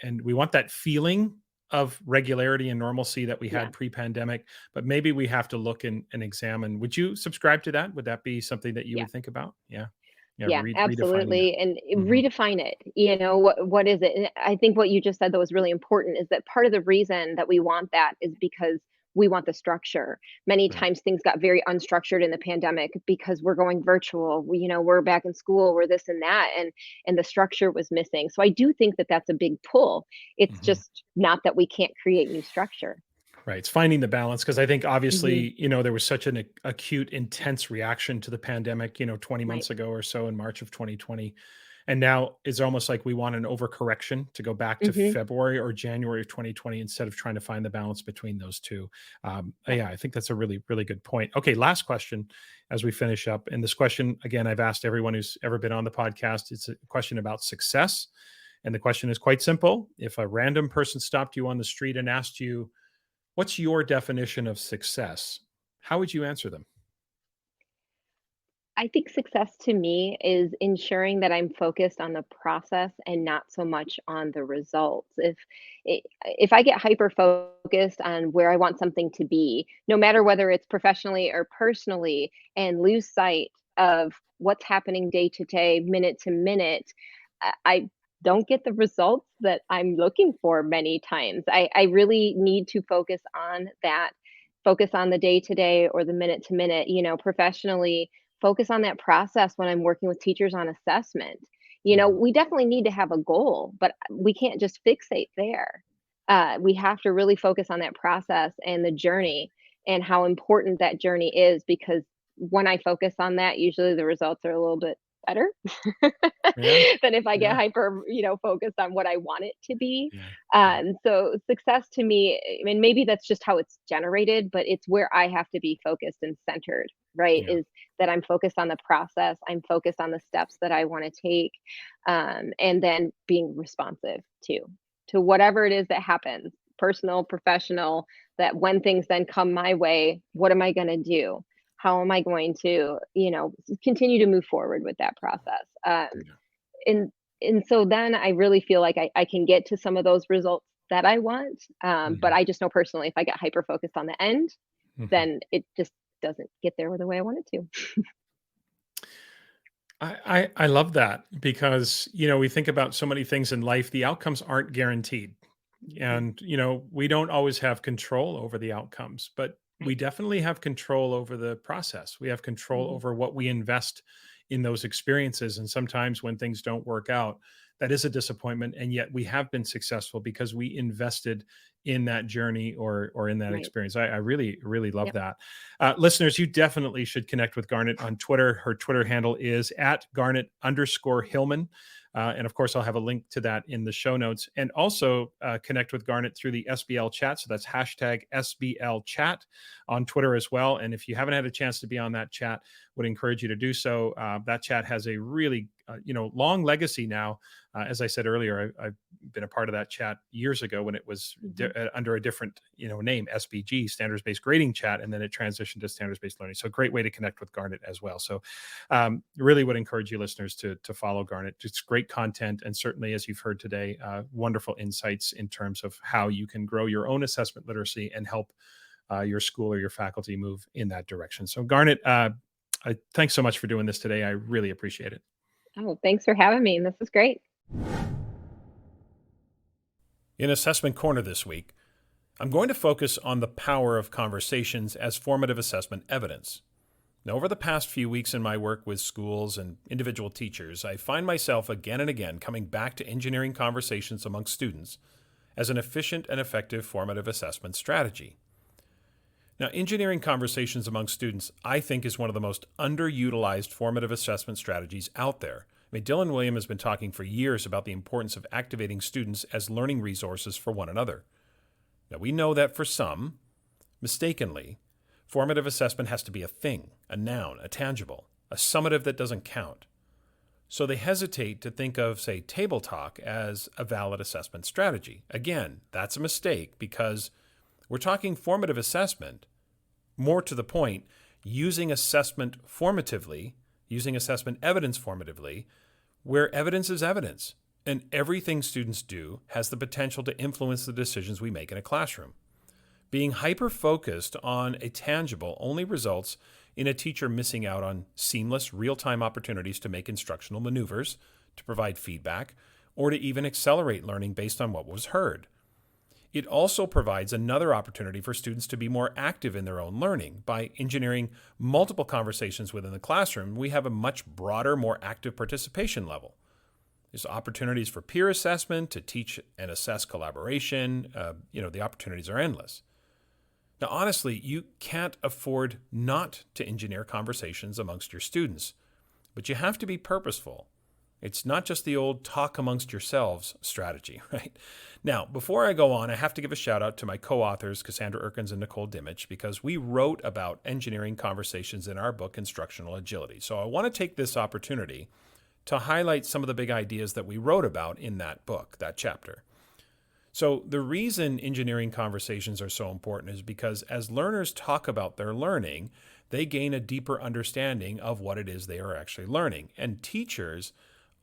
and we want that feeling of regularity and normalcy that we Yeah. had pre-pandemic, but maybe we have to look and examine. Would you subscribe to that? Would that be something that you Yeah. would think about? Yeah. Yeah. Yeah, Redefining that. absolutely. And Hmm. redefine it. What is it? And I think what you just said that was really important is that part of the reason that we want that is because we want the structure. Many Right. times things got very unstructured in the pandemic because we're going virtual. We're back in school, we're this and that, and the structure was missing. So I do think that that's a big pull. It's Mhm. just not that we can't create new structure. Right. It's finding the balance because I think Hmm. obviously, there was such an acute, intense reaction to the pandemic, 20 Right. months ago or so in March of 2020. And now it's almost like we want an overcorrection to go back to Hmm. February or January of 2020 instead of trying to find the balance between those two. Yep. Yeah, I think that's a really, really good point. Okay, last question as we finish up. And this question, again, I've asked everyone who's ever been on the podcast. It's a question about success. And the question is quite simple. If a random person stopped you on the street and asked you, What's your definition of success? How would you answer them? I think success to me is ensuring that I'm focused on the process and not so much on the results. If I get hyper focused on where I want something to be, no matter whether it's professionally or personally, and lose sight of what's happening day to day, minute to minute, I don't get the results that I'm looking for many times. I really need to focus on the day to day or the minute to minute, professionally focus on that process when I'm working with teachers on assessment. Mhm. We definitely need to have a goal, but we can't just fixate there. We have to really focus on that process and the journey and how important that journey is because when I focus on that, usually the results are a little bit better Yeah, than if I get yeah, hyper, focused on what I want it to be. yeah, yeah, So success to me, I mean, maybe that's just how it's generated, but it's where I have to be focused and centered, right? yeah. Is that I'm focused on the process, I'm focused on the steps that I want to take, and then being responsive to whatever it is that happens, personal, professional. That when things then come my way, what am I going to do? How am I going to, continue to move forward with that process? Yeah. And and so then I really feel like I can get to some of those results that I want. But Mhm, I just know personally, if I get hyper focused on the end, mhm. then it just doesn't get there the way I want it to. I love that because, we think about so many things in life, the outcomes aren't guaranteed. Mhm. And, we don't always have control over the outcomes, but we Right. definitely have control over the process. We have control Mhm. over what we invest in those experiences. And sometimes when things don't work out, that is a disappointment. And yet we have been successful because we invested in that journey or in that Right. experience. I really, really love Yep. that. Listeners, you definitely should connect with Garnet on Twitter. Her Twitter handle is at Garnet_Hillman. And of course, I'll have a link to that in the show notes. And also connect with Garnet through the SBL chat. So that's hashtag SBL chat on Twitter as well. And if you haven't had a chance to be on that chat, would encourage you to do so. That chat has a really long legacy now. As I said earlier, I've been a part of that chat years ago when it was Mhm. under a different name, SBG, standards based grading chat, and then it transitioned to standards based learning. So great way to connect with Garnet as well. So really would encourage you listeners to follow Garnet. It's great content, and certainly as you've heard today, wonderful insights in terms of how you can grow your own assessment literacy and help your school or your faculty move in that direction. So Garnet, thanks so much for doing this today. I really appreciate it. Oh, thanks for having me. This is great. In Assessment Corner this week, I'm going to focus on the power of conversations as formative assessment evidence. Now, over the past few weeks in my work with schools and individual teachers, I find myself again and again coming back to engineering conversations among students as an efficient and effective formative assessment strategy. Now, engineering conversations among students, I think, is one of the most underutilized formative assessment strategies out there. I mean, Dylan William has been talking for years about the importance of activating students as learning resources for one another. Now, we know that for some, mistakenly, formative assessment has to be a thing, a noun, a tangible, a summative that doesn't count. So they hesitate to think of, say, table talk as a valid assessment strategy. Again, that's a mistake because we're talking formative assessment, more to the point, using assessment formatively, using assessment evidence formatively, where evidence is evidence. And everything students do has the potential to influence the decisions we make in a classroom. Being hyper focused on a tangible only results in a teacher missing out on seamless, real time opportunities to make instructional maneuvers, to provide feedback, or to even accelerate learning based on what was heard. It also provides another opportunity for students to be more active in their own learning. By engineering multiple conversations within the classroom, we have a much broader, more active participation level. There's opportunities for peer assessment, to teach and assess collaboration. The opportunities are endless. Now, honestly, you can't afford not to engineer conversations amongst your students, but you have to be purposeful. It's not just the old talk amongst yourselves strategy, right? Now, before I go on, I have to give a shout out to my co-authors, Cassandra Erkins and Nicole Dimich, because we wrote about engineering conversations in our book, Instructional Agility. So I want to take this opportunity to highlight some of the big ideas that we wrote about in that book, that chapter. So the reason engineering conversations are so important is because as learners talk about their learning, they gain a deeper understanding of what it is they are actually learning. And teachers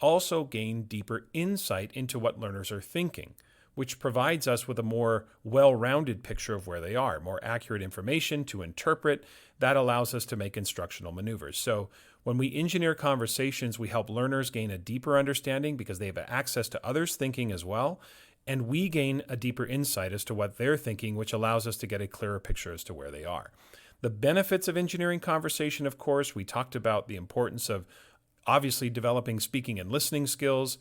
also gain deeper insight into what learners are thinking, which provides us with a more well-rounded picture of where they are, more accurate information to interpret. That allows us to make instructional maneuvers. So when we engineer conversations, we help learners gain a deeper understanding because they have access to others' thinking as well. And we gain a deeper insight as to what they're thinking, which allows us to get a clearer picture as to where they are. The benefits of engineering conversation, of course, we talked about the importance of obviously developing speaking and listening skills.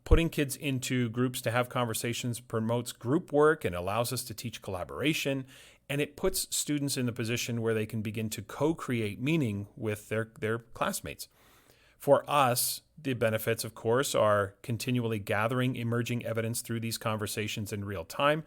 Putting kids into groups to have conversations promotes group work and allows us to teach collaboration. And it puts students in the position where they can begin to co-create meaning with their classmates. For us, the benefits, of course, are continually gathering emerging evidence through these conversations in real time,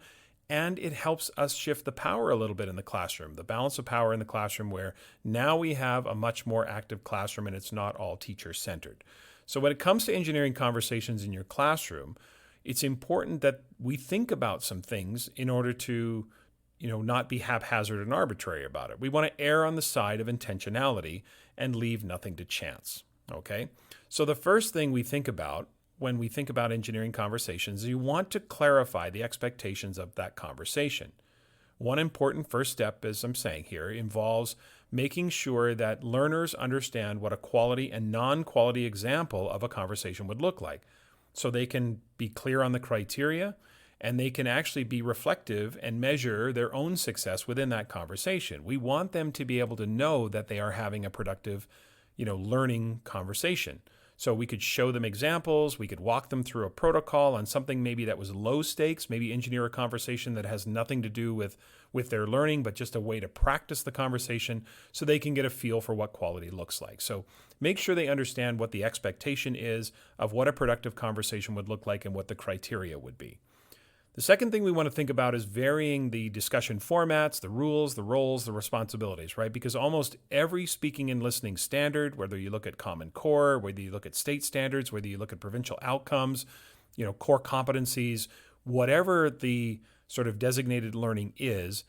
and it helps us shift the power a little bit in the classroom, the balance of power in the classroom, where now we have a much more active classroom and it's not all teacher-centered. So when it comes to engineering conversations in your classroom, it's important that we think about some things in order to, not be haphazard and arbitrary about it. We want to err on the side of intentionality and leave nothing to chance. Okay, so the first thing we think about when we think about engineering conversations is you want to clarify the expectations of that conversation. One important first step, as I'm saying here, involves making sure that learners understand what a quality and non-quality example of a conversation would look like, so they can be clear on the criteria and they can actually be reflective and measure their own success within that conversation. We want them to be able to know that they are having a productive learning conversation. So we could show them examples, we could walk them through a protocol on something maybe that was low stakes, maybe engineer a conversation that has nothing to do with their learning, but just a way to practice the conversation so they can get a feel for what quality looks like. So make sure they understand what the expectation is of what a productive conversation would look like and what the criteria would be. The second thing we want to think about is varying the discussion formats, the rules, the roles, the responsibilities, right? Because almost every speaking and listening standard, whether you look at Common Core, whether you look at state standards, whether you look at provincial outcomes, core competencies, whatever the sort of designated learning is,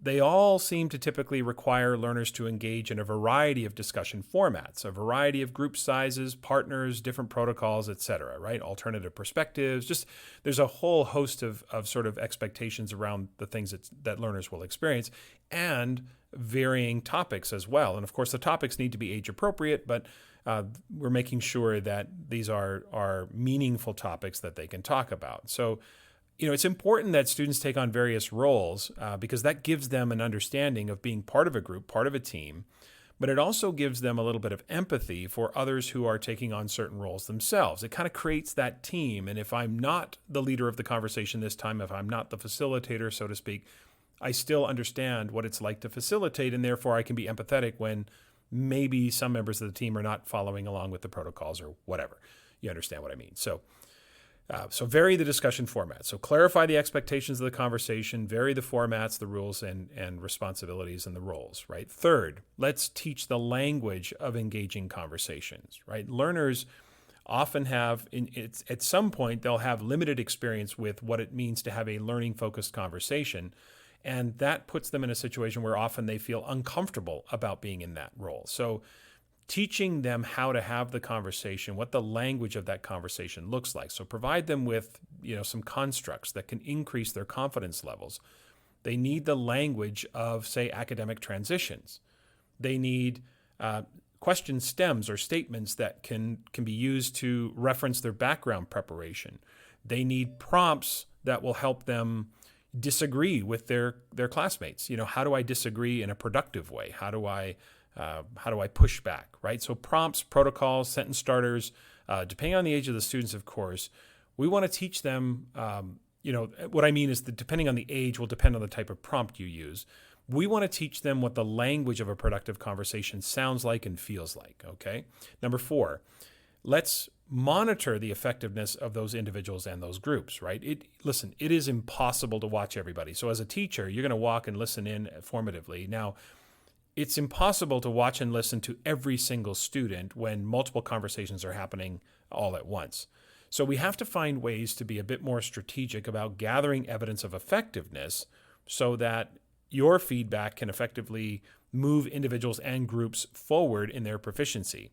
they all seem to typically require learners to engage in a variety of discussion formats, a variety of group sizes, partners, different protocols, etc., right? Alternative perspectives, just there's a whole host of sort of expectations around the things that learners will experience, and varying topics as well. And of course, the topics need to be age appropriate, but we're making sure that these are meaningful topics that they can talk about. So it's important that students take on various roles because that gives them an understanding of being part of a group, part of a team, but it also gives them a little bit of empathy for others who are taking on certain roles themselves. It kind of creates that team. And if I'm not the leader of the conversation this time, if I'm not the facilitator, so to speak, I still understand what it's like to facilitate, and therefore I can be empathetic when maybe some members of the team are not following along with the protocols or whatever. You understand what I mean? So vary the discussion format. So clarify the expectations of the conversation, vary the formats, the rules, and responsibilities and the roles, right? Third, let's teach the language of engaging conversations, right? Learners often have, at some point, they'll have limited experience with what it means to have a learning-focused conversation, and that puts them in a situation where often they feel uncomfortable about being in that role. So teaching them how to have the conversation, what the language of that conversation looks like. So provide them with, some constructs that can increase their confidence levels. They need the language of, say, academic transitions. They need question stems or statements that can be used to reference their background preparation. They need prompts that will help them disagree with their classmates. How do I disagree in a productive way? How do I push back, right? So prompts, protocols, sentence starters, depending on the age of the students, of course, we want to teach them, what I mean is that depending on the age will depend on the type of prompt you use. We want to teach them what the language of a productive conversation sounds like and feels like, okay? Number 4, let's monitor the effectiveness of those individuals and those groups, right? It is impossible to watch everybody. So as a teacher, you're going to walk and listen in formatively. Now, it's impossible to watch and listen to every single student when multiple conversations are happening all at once. So we have to find ways to be a bit more strategic about gathering evidence of effectiveness so that your feedback can effectively move individuals and groups forward in their proficiency.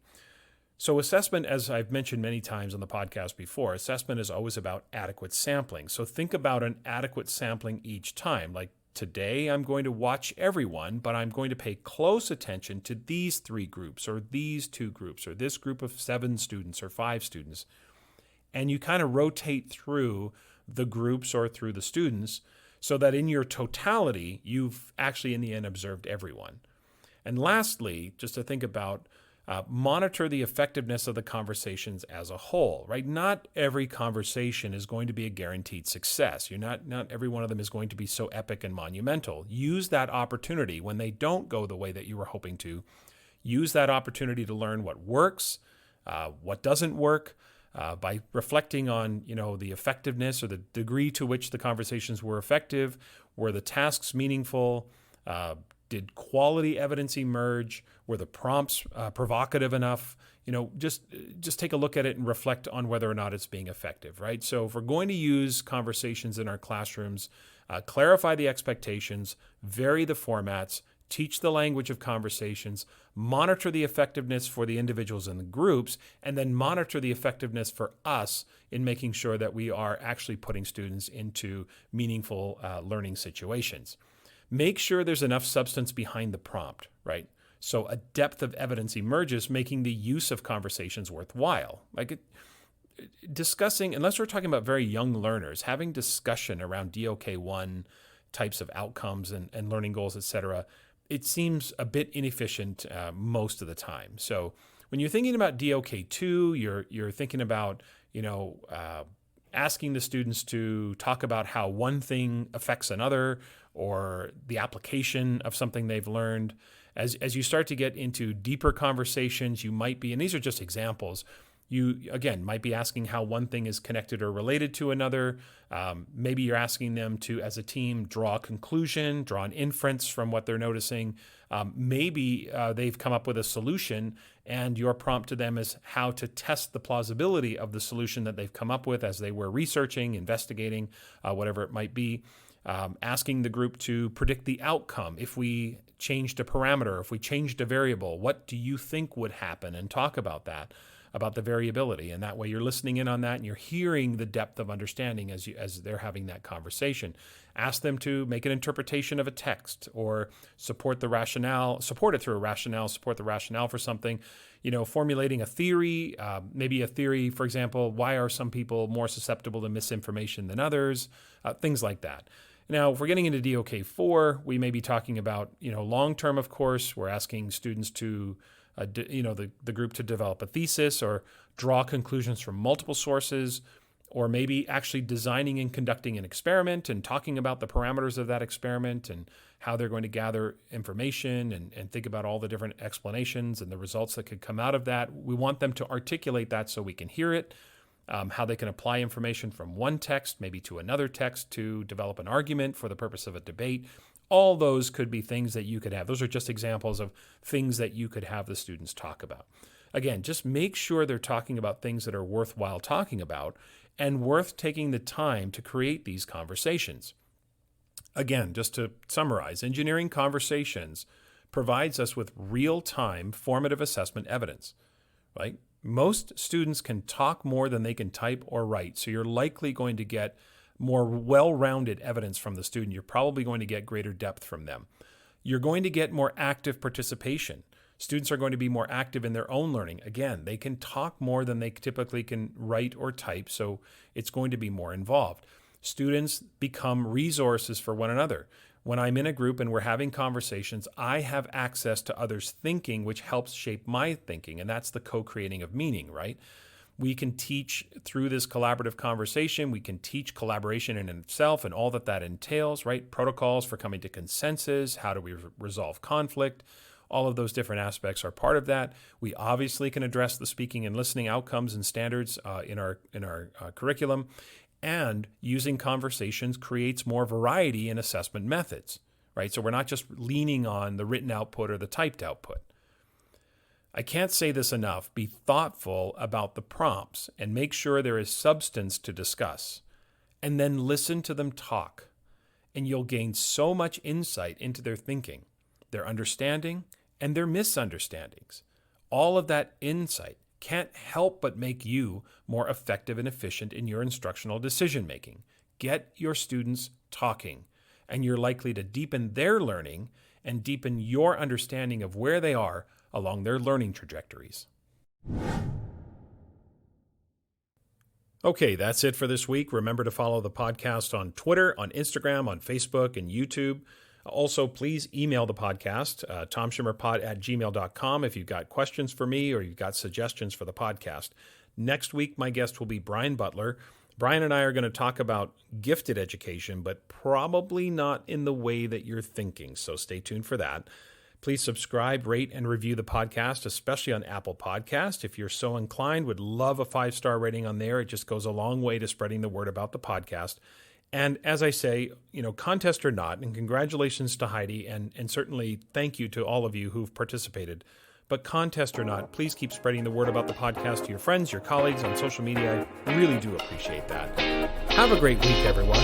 So assessment, as I've mentioned many times on the podcast before, assessment is always about adequate sampling. So think about an adequate sampling each time. Like today, I'm going to watch everyone, but I'm going to pay close attention to these 3 groups or these 2 groups or this group of 7 students or 5 students. And you kind of rotate through the groups or through the students so that in your totality, you've actually in the end observed everyone. And lastly, just to think about, monitor the effectiveness of the conversations as a whole, right? Not every conversation is going to be a guaranteed success. Not every one of them is going to be so epic and monumental. Use that opportunity when they don't go the way that you were hoping to. Use that opportunity to learn what works, what doesn't work, by reflecting on, the effectiveness or the degree to which the conversations were effective. Were the tasks meaningful? Did quality evidence emerge? Were the prompts provocative enough? Just take a look at it and reflect on whether or not it's being effective, right? So if we're going to use conversations in our classrooms, clarify the expectations, vary the formats, teach the language of conversations, monitor the effectiveness for the individuals and the groups, and then monitor the effectiveness for us in making sure that we are actually putting students into meaningful learning situations. Make sure there's enough substance behind the prompt, right? So a depth of evidence emerges, making the use of conversations worthwhile. Discussing, unless we're talking about very young learners, having discussion around DOK1 types of outcomes and learning goals, et cetera, it seems a bit inefficient most of the time. So when you're thinking about DOK2, you're thinking about, asking the students to talk about how one thing affects another or the application of something they've learned. As you start to get into deeper conversations, you might be, and these are just examples, you, again, might be asking how one thing is connected or related to another. Maybe you're asking them to, as a team, draw a conclusion, draw an inference from what they're noticing. Maybe they've come up with a solution, and your prompt to them is how to test the plausibility of the solution that they've come up with as they were researching, investigating, whatever it might be. Asking the group to predict the outcome. If we changed a parameter, if we changed a variable, what do you think would happen? And talk about that, about the variability. And that way you're listening in on that and you're hearing the depth of understanding as they're having that conversation. Ask them to make an interpretation of a text or support the rationale, support it through a rationale, support the rationale for something. Formulating a theory, maybe a theory, for example, why are some people more susceptible to misinformation than others? Things like that. Now, if we're getting into DOK4, we may be talking about, long-term, of course. We're asking students to, the group to develop a thesis or draw conclusions from multiple sources, or maybe actually designing and conducting an experiment and talking about the parameters of that experiment and how they're going to gather information and think about all the different explanations and the results that could come out of that. We want them to articulate that so we can hear it. How they can apply information from one text maybe to another text to develop an argument for the purpose of a debate. All those could be things that you could have. Those are just examples of things that you could have the students talk about. Again, just make sure they're talking about things that are worthwhile talking about and worth taking the time to create these conversations. Again, just to summarize, engineering conversations provides us with real-time formative assessment evidence, right? Most students can talk more than they can type or write, so you're likely going to get more well-rounded evidence from the student. You're probably going to get greater depth from them. You're going to get more active participation. Students are going to be more active in their own learning. Again, they can talk more than they typically can write or type, so it's going to be more involved. Students become resources for one another. When I'm in a group and we're having conversations, I have access to others' thinking, which helps shape my thinking, and that's the co-creating of meaning, right? We can teach through this collaborative conversation. We can teach collaboration in itself and all that entails, right? Protocols for coming to consensus. How do we resolve conflict? All of those different aspects are part of that. We obviously can address the speaking and listening outcomes and standards in our curriculum. And using conversations creates more variety in assessment methods, right? So we're not just leaning on the written output or the typed output. I can't say this enough. Be thoughtful about the prompts and make sure there is substance to discuss. And then listen to them talk. And you'll gain so much insight into their thinking, their understanding, and their misunderstandings. All of that insight can't help but make you more effective and efficient in your instructional decision making. Get your students talking, and you're likely to deepen their learning and deepen your understanding of where they are along their learning trajectories. Okay, that's it for this week. Remember to follow the podcast on Twitter, on Instagram, on Facebook, and YouTube. Also, please email the podcast, tomshimmerpod@gmail.com, if you've got questions for me or you've got suggestions for the podcast. Next week, my guest will be Brian Butler. Brian and I are going to talk about gifted education, but probably not in the way that you're thinking, so stay tuned for that. Please subscribe, rate, and review the podcast, especially on Apple Podcast. If you're so inclined, would love a 5-star rating on there. It just goes a long way to spreading the word about the podcast. And as I say, contest or not, and congratulations to Heidi, and certainly thank you to all of you who've participated. But contest or not, please keep spreading the word about the podcast to your friends, your colleagues on social media. I really do appreciate that. Have a great week, everyone.